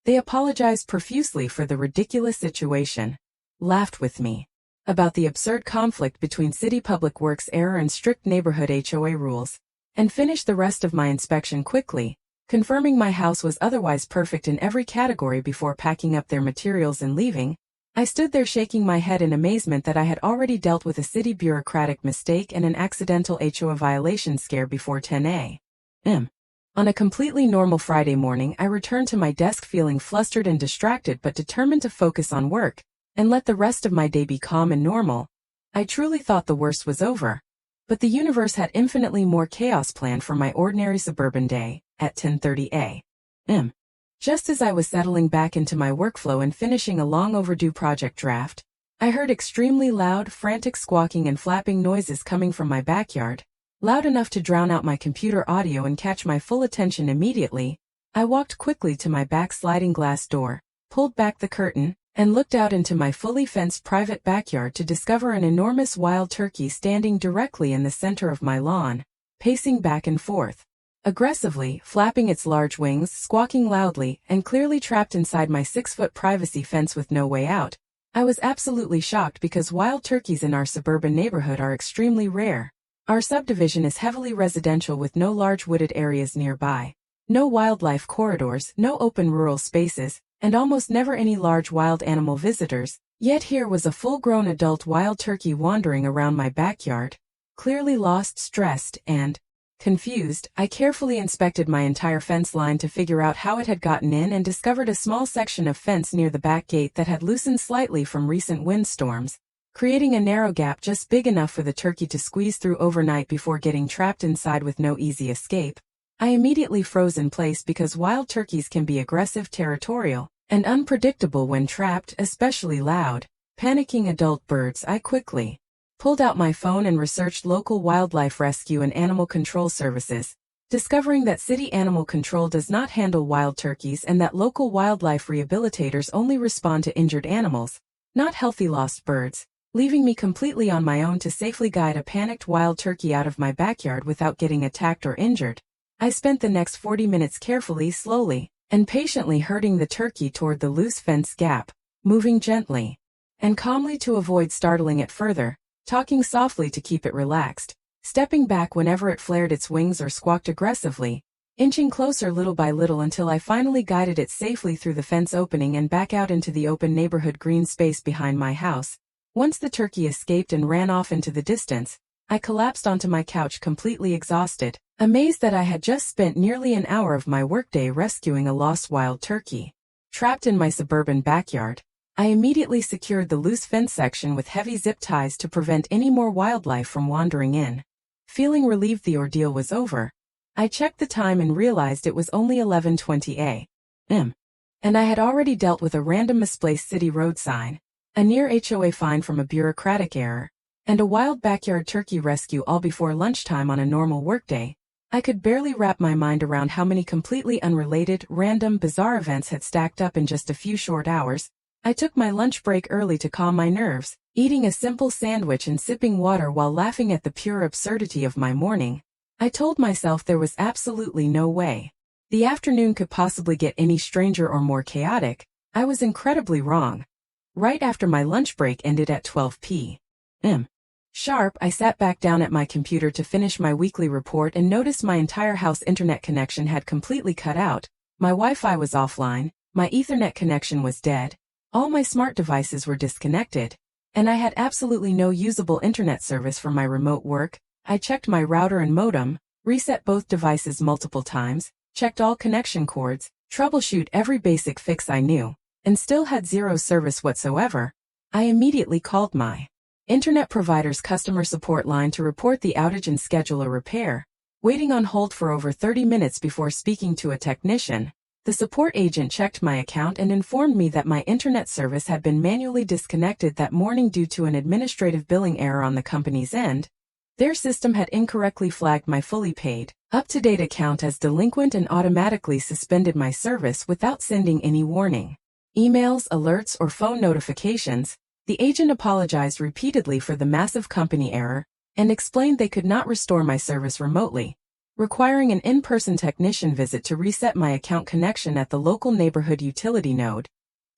They apologized profusely for the ridiculous situation, laughed with me about the absurd conflict between City Public Works error and strict neighborhood HOA rules, and finished the rest of my inspection quickly, confirming my house was otherwise perfect in every category before packing up their materials and leaving. I stood there shaking my head in amazement that I had already dealt with a city bureaucratic mistake and an accidental HOA violation scare before 10 a.m. On a completely normal Friday morning, I returned to my desk feeling flustered and distracted but determined to focus on work and let the rest of my day be calm and normal. I truly thought the worst was over. But the universe had infinitely more chaos planned for my ordinary suburban day. At 10:30 a.m. Just as I was settling back into my workflow and finishing a long overdue project draft, I heard extremely loud, frantic squawking and flapping noises coming from my backyard, loud enough to drown out my computer audio and catch my full attention immediately. I walked quickly to my back sliding glass door, pulled back the curtain, and looked out into my fully fenced private backyard to discover an enormous wild turkey standing directly in the center of my lawn, pacing back and forth, aggressively, flapping its large wings, squawking loudly, and clearly trapped inside my 6-foot privacy fence with no way out. I was absolutely shocked because wild turkeys in our suburban neighborhood are extremely rare. Our subdivision is heavily residential with no large wooded areas nearby, no wildlife corridors, no open rural spaces, and almost never any large wild animal visitors. Yet here was a full-grown adult wild turkey wandering around my backyard. Clearly lost, stressed, and confused, I carefully inspected my entire fence line to figure out how it had gotten in and discovered a small section of fence near the back gate that had loosened slightly from recent windstorms, creating a narrow gap just big enough for the turkey to squeeze through overnight before getting trapped inside with no easy escape. I immediately froze in place because wild turkeys can be aggressive, territorial, and unpredictable when trapped, especially loud, panicking adult birds. I quickly pulled out my phone and researched local wildlife rescue and animal control services, discovering that city animal control does not handle wild turkeys and that local wildlife rehabilitators only respond to injured animals, not healthy lost birds, leaving me completely on my own to safely guide a panicked wild turkey out of my backyard without getting attacked or injured. I spent the next 40 minutes carefully, slowly, and patiently herding the turkey toward the loose fence gap, moving gently and calmly to avoid startling it further, talking softly to keep it relaxed, stepping back whenever it flared its wings or squawked aggressively, inching closer little by little until I finally guided it safely through the fence opening and back out into the open neighborhood green space behind my house. Once the turkey escaped and ran off into the distance, I collapsed onto my couch completely exhausted, amazed that I had just spent nearly an hour of my workday rescuing a lost wild turkey. Trapped in my suburban backyard, I immediately secured the loose fence section with heavy zip ties to prevent any more wildlife from wandering in. Feeling relieved the ordeal was over, I checked the time and realized it was only 11:20 a.m. And I had already dealt with a random misplaced city road sign, a near HOA fine from a bureaucratic error, and a wild backyard turkey rescue all before lunchtime on a normal workday. I could barely wrap my mind around how many completely unrelated, random, bizarre events had stacked up in just a few short hours. I took my lunch break early to calm my nerves, eating a simple sandwich and sipping water while laughing at the pure absurdity of my morning. I told myself there was absolutely no way the afternoon could possibly get any stranger or more chaotic. I was incredibly wrong. Right after my lunch break ended at 12 p.m. sharp, I sat back down at my computer to finish my weekly report and noticed my entire house internet connection had completely cut out. My Wi-Fi was offline, my Ethernet connection was dead, all my smart devices were disconnected, and I had absolutely no usable internet service for my remote work. I checked my router and modem, reset both devices multiple times, checked all connection cords, troubleshoot every basic fix I knew, and still had zero service whatsoever. I immediately called my Internet provider's customer support line to report the outage and schedule a repair. Waiting on hold for over 30 minutes before speaking to a technician, the support agent checked my account and informed me that my internet service had been manually disconnected that morning due to an administrative billing error on the company's end. Their system had incorrectly flagged my fully paid, up-to-date account as delinquent and automatically suspended my service without sending any warning, emails, alerts, or phone notifications. The agent apologized repeatedly for the massive company error and explained they could not restore my service remotely, requiring an in-person technician visit to reset my account connection at the local neighborhood utility node.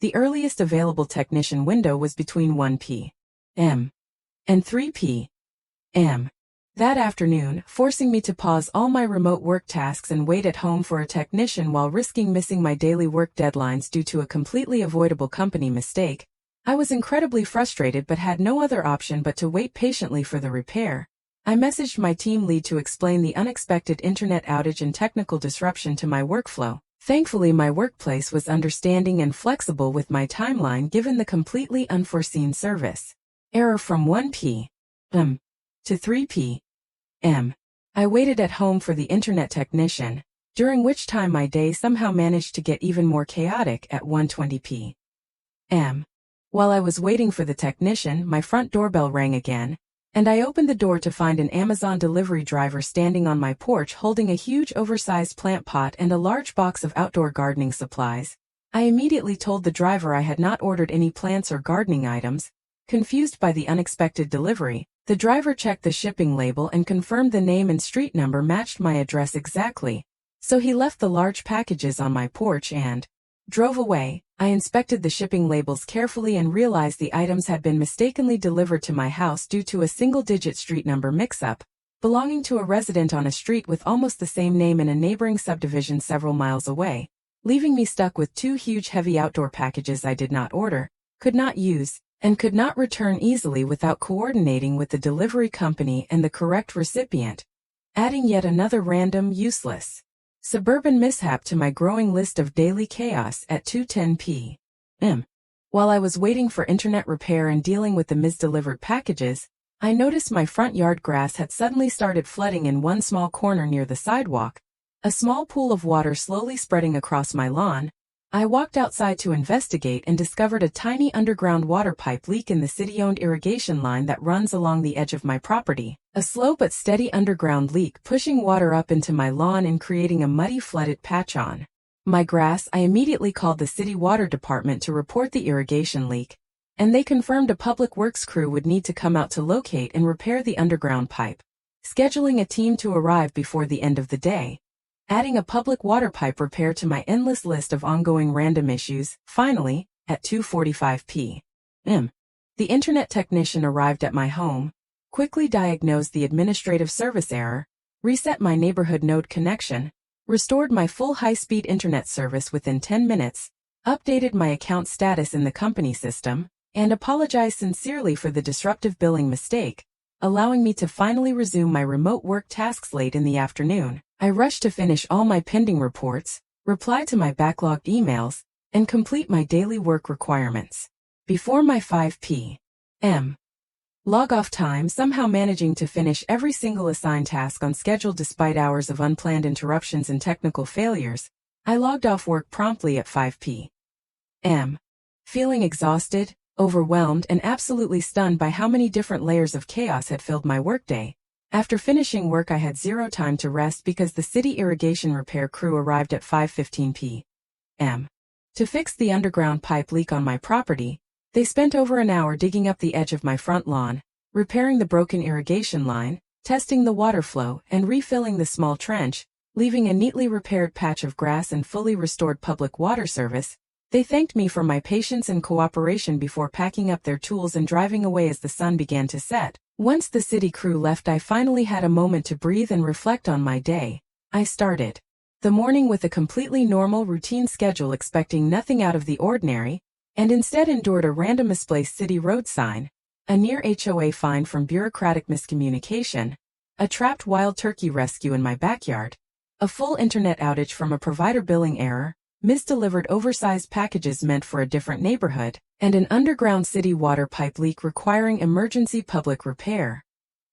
The earliest available technician window was between 1 p.m. and 3 p.m. that afternoon, forcing me to pause all my remote work tasks and wait at home for a technician while risking missing my daily work deadlines due to a completely avoidable company mistake. I was incredibly frustrated but had no other option but to wait patiently for the repair. I messaged my team lead to explain the unexpected internet outage and technical disruption to my workflow. Thankfully, my workplace was understanding and flexible with my timeline given the completely unforeseen service error from 1 p.m. to 3 p.m. I waited at home for the internet technician, during which time my day somehow managed to get even more chaotic at 1:20 p.m. While I was waiting for the technician, my front doorbell rang again, and I opened the door to find an Amazon delivery driver standing on my porch holding a huge oversized plant pot and a large box of outdoor gardening supplies. I immediately told the driver I had not ordered any plants or gardening items. Confused by the unexpected delivery, the driver checked the shipping label and confirmed the name and street number matched my address exactly. So he left the large packages on my porch and drove away. I inspected the shipping labels carefully and realized the items had been mistakenly delivered to my house due to a single-digit street number mix-up, belonging to a resident on a street with almost the same name in a neighboring subdivision several miles away, leaving me stuck with two huge heavy outdoor packages I did not order, could not use, and could not return easily without coordinating with the delivery company and the correct recipient, adding yet another random, useless suburban mishap to my growing list of daily chaos at 2:10 p.m. While I was waiting for internet repair and dealing with the misdelivered packages, I noticed my front yard grass had suddenly started flooding in one small corner near the sidewalk, a small pool of water slowly spreading across my lawn. I walked outside to investigate and discovered a tiny underground water pipe leak in the city-owned irrigation line that runs along the edge of my property. A slow but steady underground leak pushing water up into my lawn and creating a muddy flooded patch on my grass. I immediately called the city water department to report the irrigation leak, and they confirmed a public works crew would need to come out to locate and repair the underground pipe, scheduling a team to arrive before the end of the day, adding a public water pipe repair to my endless list of ongoing random issues. Finally, at 2:45 p.m., the internet technician arrived at my home, quickly diagnosed the administrative service error, reset my neighborhood node connection, restored my full high-speed internet service within 10 minutes, updated my account status in the company system, and apologized sincerely for the disruptive billing mistake, allowing me to finally resume my remote work tasks late in the afternoon. I rushed to finish all my pending reports, reply to my backlogged emails, and complete my daily work requirements before my 5 p.m. log-off time, somehow managing to finish every single assigned task on schedule despite hours of unplanned interruptions and technical failures. I logged off work promptly at 5 p.m., feeling exhausted, overwhelmed, and absolutely stunned by how many different layers of chaos had filled my workday. After finishing work, I had zero time to rest because the city irrigation repair crew arrived at 5:15 p.m. to fix the underground pipe leak on my property. They spent over an hour digging up the edge of my front lawn, repairing the broken irrigation line, testing the water flow, and refilling the small trench, leaving a neatly repaired patch of grass and fully restored public water service. They thanked me for my patience and cooperation before packing up their tools and driving away as the sun began to set. Once the city crew left, I finally had a moment to breathe and reflect on my day. I started the morning with a completely normal routine schedule, expecting nothing out of the ordinary, and instead endured a random misplaced city road sign, a near HOA fine from bureaucratic miscommunication, a trapped wild turkey rescue in my backyard, a full internet outage from a provider billing error, misdelivered oversized packages meant for a different neighborhood, and an underground city water pipe leak requiring emergency public repair.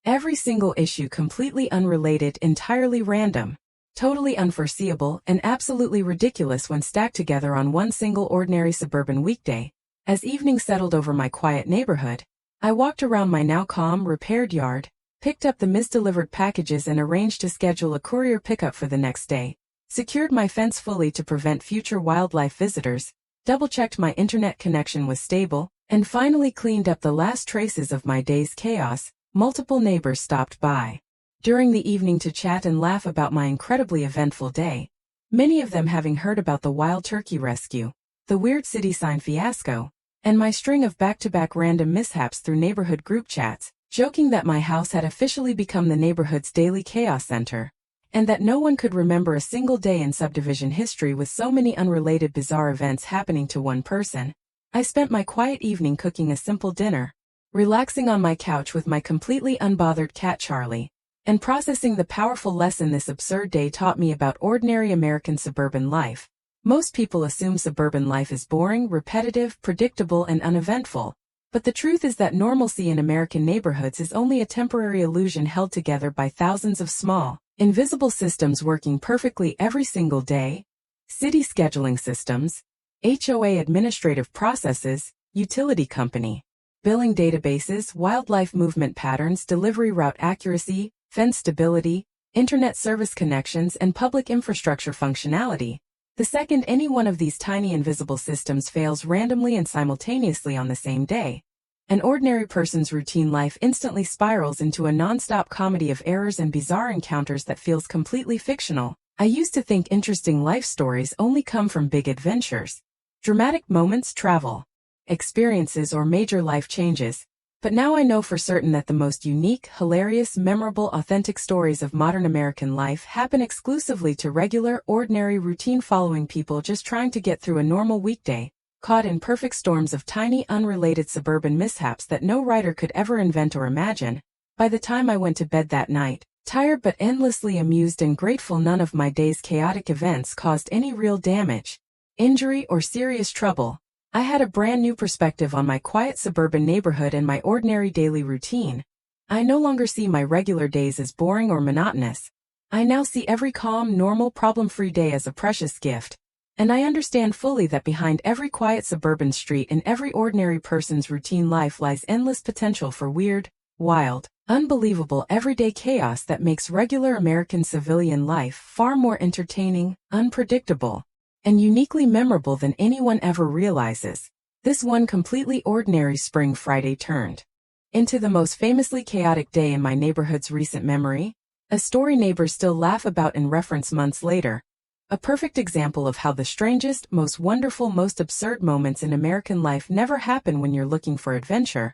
Every single issue completely unrelated, entirely random, totally unforeseeable, and absolutely ridiculous when stacked together on one single ordinary suburban weekday. As evening settled over my quiet neighborhood, I walked around my now calm, repaired yard, picked up the misdelivered packages and arranged to schedule a courier pickup for the next day, secured my fence fully to prevent future wildlife visitors, double-checked my internet connection was stable, and finally cleaned up the last traces of my day's chaos. Multiple neighbors stopped by during the evening to chat and laugh about my incredibly eventful day, many of them having heard about the wild turkey rescue, the weird city sign fiasco, and my string of back-to-back random mishaps through neighborhood group chats, joking that my house had officially become the neighborhood's daily chaos center, and that no one could remember a single day in subdivision history with so many unrelated bizarre events happening to one person. I spent my quiet evening cooking a simple dinner, relaxing on my couch with my completely unbothered cat Charlie, and processing the powerful lesson this absurd day taught me about ordinary American suburban life. Most people assume suburban life is boring, repetitive, predictable, and uneventful, but the truth is that normalcy in American neighborhoods is only a temporary illusion held together by thousands of small, invisible systems working perfectly every single day: city scheduling systems, HOA administrative processes, utility company billing databases, wildlife movement patterns, delivery route accuracy, fence stability, internet service connections, and public infrastructure functionality. The second any one of these tiny invisible systems fails randomly and simultaneously on the same day, an ordinary person's routine life instantly spirals into a non-stop comedy of errors and bizarre encounters that feels completely fictional. I used to think interesting life stories only come from big adventures, dramatic moments, travel, experiences, or major life changes, but now I know for certain that the most unique, hilarious, memorable, authentic stories of modern American life happen exclusively to regular, ordinary, routine-following people just trying to get through a normal weekday, caught in perfect storms of tiny, unrelated suburban mishaps that no writer could ever invent or imagine. By the time I went to bed that night, tired but endlessly amused and grateful none of my day's chaotic events caused any real damage, injury, or serious trouble, I had a brand new perspective on my quiet suburban neighborhood and my ordinary daily routine. I no longer see my regular days as boring or monotonous. I now see every calm, normal, problem-free day as a precious gift. And I understand fully that behind every quiet suburban street and every ordinary person's routine life lies endless potential for weird, wild, unbelievable everyday chaos that makes regular American civilian life far more entertaining, unpredictable, and uniquely memorable than anyone ever realizes. This one completely ordinary spring Friday turned into the most famously chaotic day in my neighborhood's recent memory, a story neighbors still laugh about and reference months later. A perfect example of how the strangest, most wonderful, most absurd moments in American life never happen when you're looking for adventure.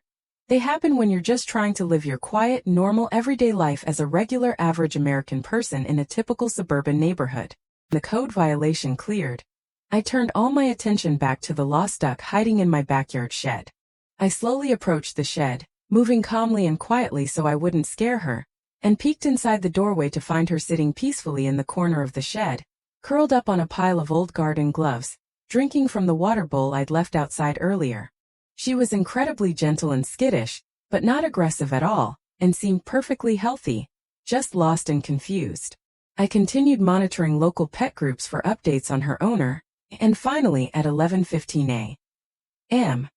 They happen when you're just trying to live your quiet, normal, everyday life as a regular, average American person in a typical suburban neighborhood. The code violation cleared, I turned all my attention back to the lost duck hiding in my backyard shed. I slowly approached the shed, moving calmly and quietly so I wouldn't scare her, and peeked inside the doorway to find her sitting peacefully in the corner of the shed, curled up on a pile of old garden gloves, drinking from the water bowl I'd left outside earlier. She was incredibly gentle and skittish, but not aggressive at all, and seemed perfectly healthy, just lost and confused. I continued monitoring local pet groups for updates on her owner, and finally at 11:15 a.m.,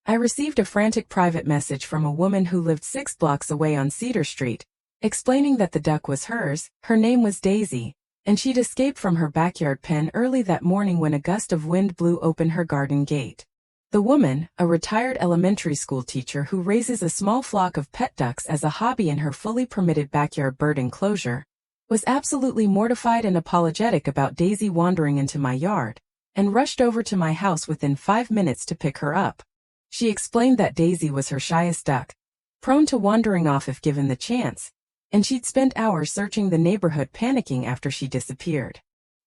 I received a frantic private message from a woman who lived 6 blocks away on Cedar Street, explaining that the duck was hers, her name was Daisy, and she'd escaped from her backyard pen early that morning when a gust of wind blew open her garden gate. The woman, a retired elementary school teacher who raises a small flock of pet ducks as a hobby in her fully permitted backyard bird enclosure, was absolutely mortified and apologetic about Daisy wandering into my yard, and rushed over to my house within 5 minutes to pick her up. She explained that Daisy was her shyest duck, prone to wandering off if given the chance, and she'd spent hours searching the neighborhood panicking after she disappeared.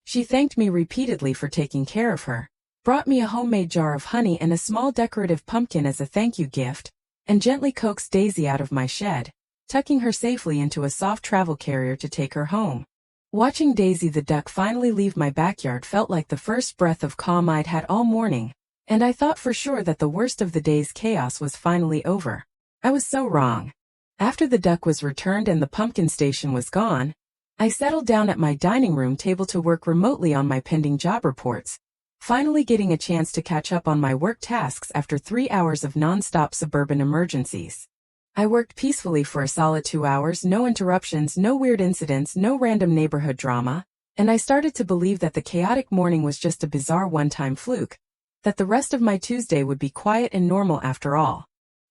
She thanked me repeatedly for taking care of her, brought me a homemade jar of honey and a small decorative pumpkin as a thank you gift, and gently coaxed Daisy out of my shed, tucking her safely into a soft travel carrier to take her home. Watching Daisy the duck finally leave my backyard felt like the first breath of calm I'd had all morning, and I thought for sure that the worst of the day's chaos was finally over. I was so wrong. After the duck was returned and the pumpkin station was gone, I settled down at my dining room table to work remotely on my pending job reports, finally getting a chance to catch up on my work tasks after 3 hours of non-stop suburban emergencies. I worked peacefully for a solid 2 hours, no interruptions, no weird incidents, no random neighborhood drama, and I started to believe that the chaotic morning was just a bizarre one-time fluke, that the rest of my Tuesday would be quiet and normal after all.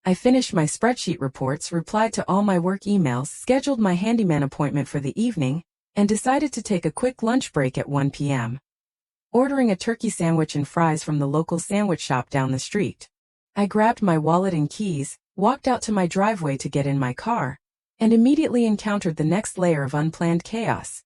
I finished my spreadsheet reports, replied to all my work emails, scheduled my handyman appointment for the evening, and decided to take a quick lunch break at 1 p.m. Ordering a turkey sandwich and fries from the local sandwich shop down the street. I grabbed my wallet and keys, walked out to my driveway to get in my car, and immediately encountered the next layer of unplanned chaos.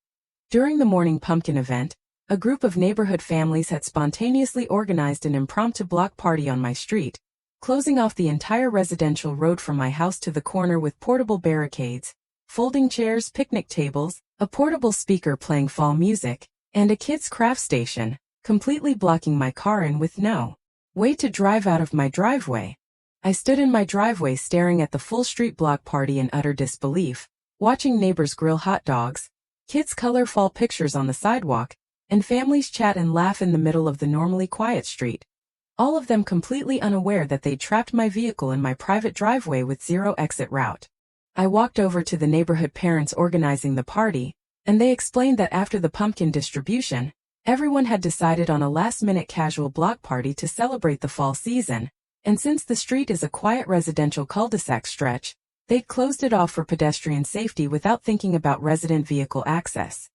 During the morning pumpkin event, a group of neighborhood families had spontaneously organized an impromptu block party on my street, closing off the entire residential road from my house to the corner with portable barricades, folding chairs, picnic tables, a portable speaker playing fall music, and a kids' craft station, completely blocking my car in with no way to drive out of my driveway. I stood in my driveway staring at the full street block party in utter disbelief, watching neighbors grill hot dogs, kids color fall pictures on the sidewalk, and families chat and laugh in the middle of the normally quiet street, all of them completely unaware that they'd trapped my vehicle in my private driveway with zero exit route. I walked over to the neighborhood parents organizing the party, and they explained that after the pumpkin distribution, everyone had decided on a last-minute casual block party to celebrate the fall season, and since the street is a quiet residential cul-de-sac stretch, they'd closed it off for pedestrian safety without thinking about resident vehicle access.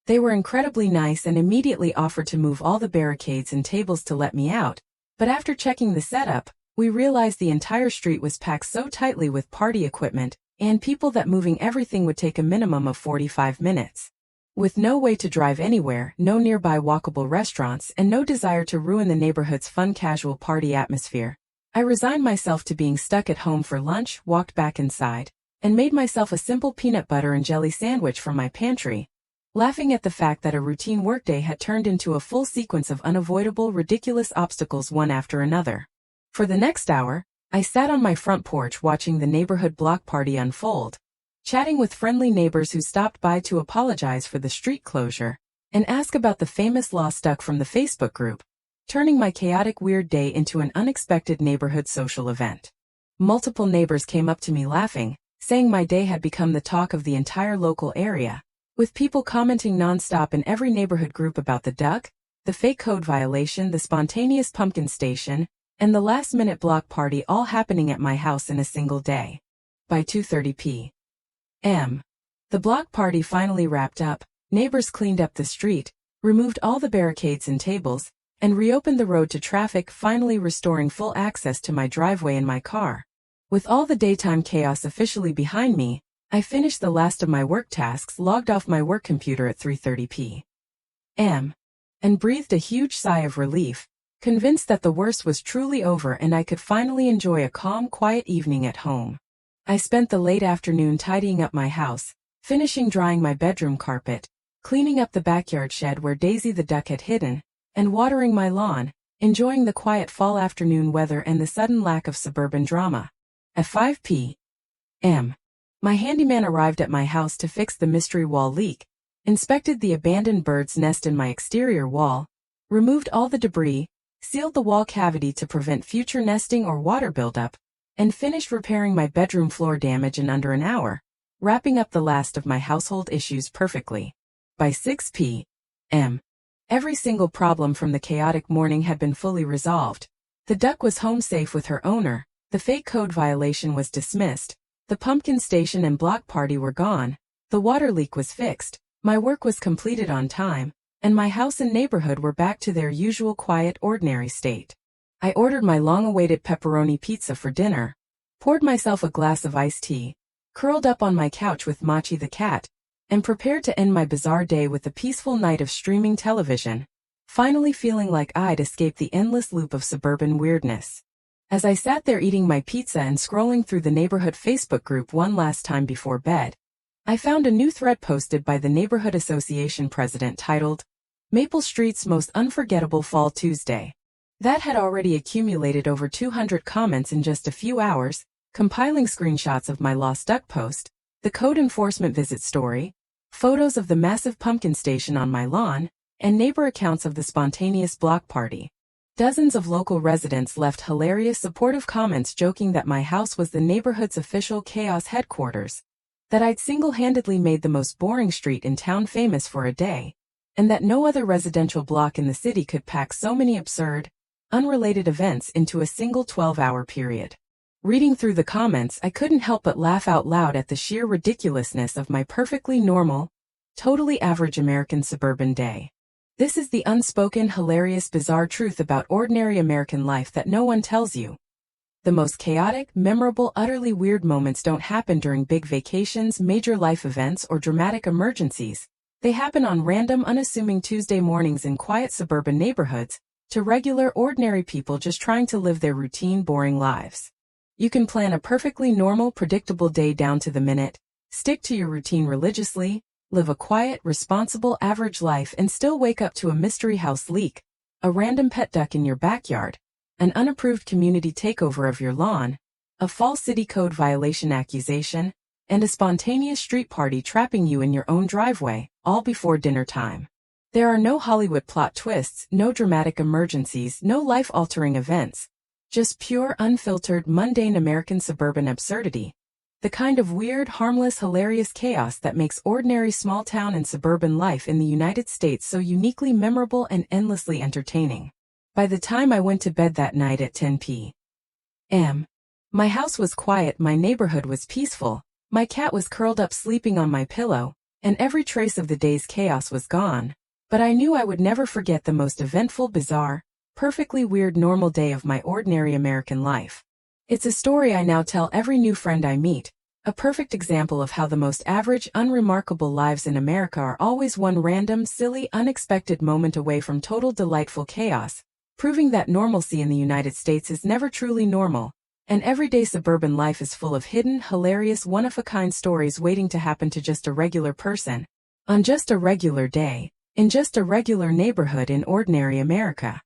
They were incredibly nice and immediately offered to move all the barricades and tables to let me out, but after checking the setup, we realized the entire street was packed so tightly with party equipment and people that moving everything would take a minimum of 45 minutes. With no way to drive anywhere, no nearby walkable restaurants, and no desire to ruin the neighborhood's fun casual party atmosphere, I resigned myself to being stuck at home for lunch, walked back inside, and made myself a simple peanut butter and jelly sandwich from my pantry, laughing at the fact that a routine workday had turned into a full sequence of unavoidable, ridiculous obstacles one after another. For the next hour, I sat on my front porch watching the neighborhood block party unfold, chatting with friendly neighbors who stopped by to apologize for the street closure and ask about the famous lost duck from the Facebook group, turning my chaotic weird day into an unexpected neighborhood social event. Multiple neighbors came up to me laughing, saying my day had become the talk of the entire local area, with people commenting nonstop in every neighborhood group about the duck, the fake code violation, the spontaneous pumpkin station, and the last-minute block party all happening at my house in a single day. By 2:30 p.m., the block party finally wrapped up, neighbors cleaned up the street, removed all the barricades and tables, and reopened the road to traffic, finally restoring full access to my driveway and my car. With all the daytime chaos officially behind me, I finished the last of my work tasks, logged off my work computer at 3:30 p.m., and breathed a huge sigh of relief, convinced that the worst was truly over and I could finally enjoy a calm, quiet evening at home. I spent the late afternoon tidying up my house, finishing drying my bedroom carpet, cleaning up the backyard shed where Daisy the duck had hidden, and watering my lawn, enjoying the quiet fall afternoon weather and the sudden lack of suburban drama. At 5 p.m., my handyman arrived at my house to fix the mystery wall leak, inspected the abandoned bird's nest in my exterior wall, removed all the debris, sealed the wall cavity to prevent future nesting or water buildup, and finished repairing my bedroom floor damage in under an hour, wrapping up the last of my household issues perfectly. By 6 p.m., every single problem from the chaotic morning had been fully resolved. The duck was home safe with her owner, the fake code violation was dismissed, the pumpkin station and block party were gone, the water leak was fixed, my work was completed on time, and my house and neighborhood were back to their usual quiet, ordinary state. I ordered my long-awaited pepperoni pizza for dinner, poured myself a glass of iced tea, curled up on my couch with Machi the cat, and prepared to end my bizarre day with a peaceful night of streaming television, finally feeling like I'd escaped the endless loop of suburban weirdness. As I sat there eating my pizza and scrolling through the neighborhood Facebook group one last time before bed, I found a new thread posted by the Neighborhood Association president titled, Maple Street's Most Unforgettable Fall Tuesday. That had already accumulated over 200 comments in just a few hours, compiling screenshots of my lost duck post, the code enforcement visit story, photos of the massive pumpkin station on my lawn, and neighbor accounts of the spontaneous block party. Dozens of local residents left hilarious supportive comments joking that my house was the neighborhood's official chaos headquarters, that I'd single-handedly made the most boring street in town famous for a day, and that no other residential block in the city could pack so many absurd, unrelated events into a single 12-hour period. Reading through the comments, I couldn't help but laugh out loud at the sheer ridiculousness of my perfectly normal, totally average American suburban day. This is the unspoken, hilarious, bizarre truth about ordinary American life that no one tells you. The most chaotic, memorable, utterly weird moments don't happen during big vacations, major life events, or dramatic emergencies. They happen on random, unassuming Tuesday mornings in quiet suburban neighborhoods, to regular, ordinary people just trying to live their routine, boring lives. You can plan a perfectly normal, predictable day down to the minute, stick to your routine religiously, live a quiet, responsible, average life and still wake up to a mystery house leak, a random pet duck in your backyard, an unapproved community takeover of your lawn, a false city code violation accusation, and a spontaneous street party trapping you in your own driveway, all before dinner time. There are no Hollywood plot twists, no dramatic emergencies, no life-altering events. Just pure, unfiltered, mundane American suburban absurdity. The kind of weird, harmless, hilarious chaos that makes ordinary small-town and suburban life in the United States so uniquely memorable and endlessly entertaining. By the time I went to bed that night at 10 p.m., my house was quiet, my neighborhood was peaceful, my cat was curled up sleeping on my pillow, and every trace of the day's chaos was gone. But I knew I would never forget the most eventful, bizarre, perfectly weird normal day of my ordinary American life. It's a story I now tell every new friend I meet, a perfect example of how the most average, unremarkable lives in America are always one random, silly, unexpected moment away from total delightful chaos, proving that normalcy in the United States is never truly normal, and everyday suburban life is full of hidden, hilarious, one-of-a-kind stories waiting to happen to just a regular person, on just a regular day, in just a regular neighborhood in ordinary America.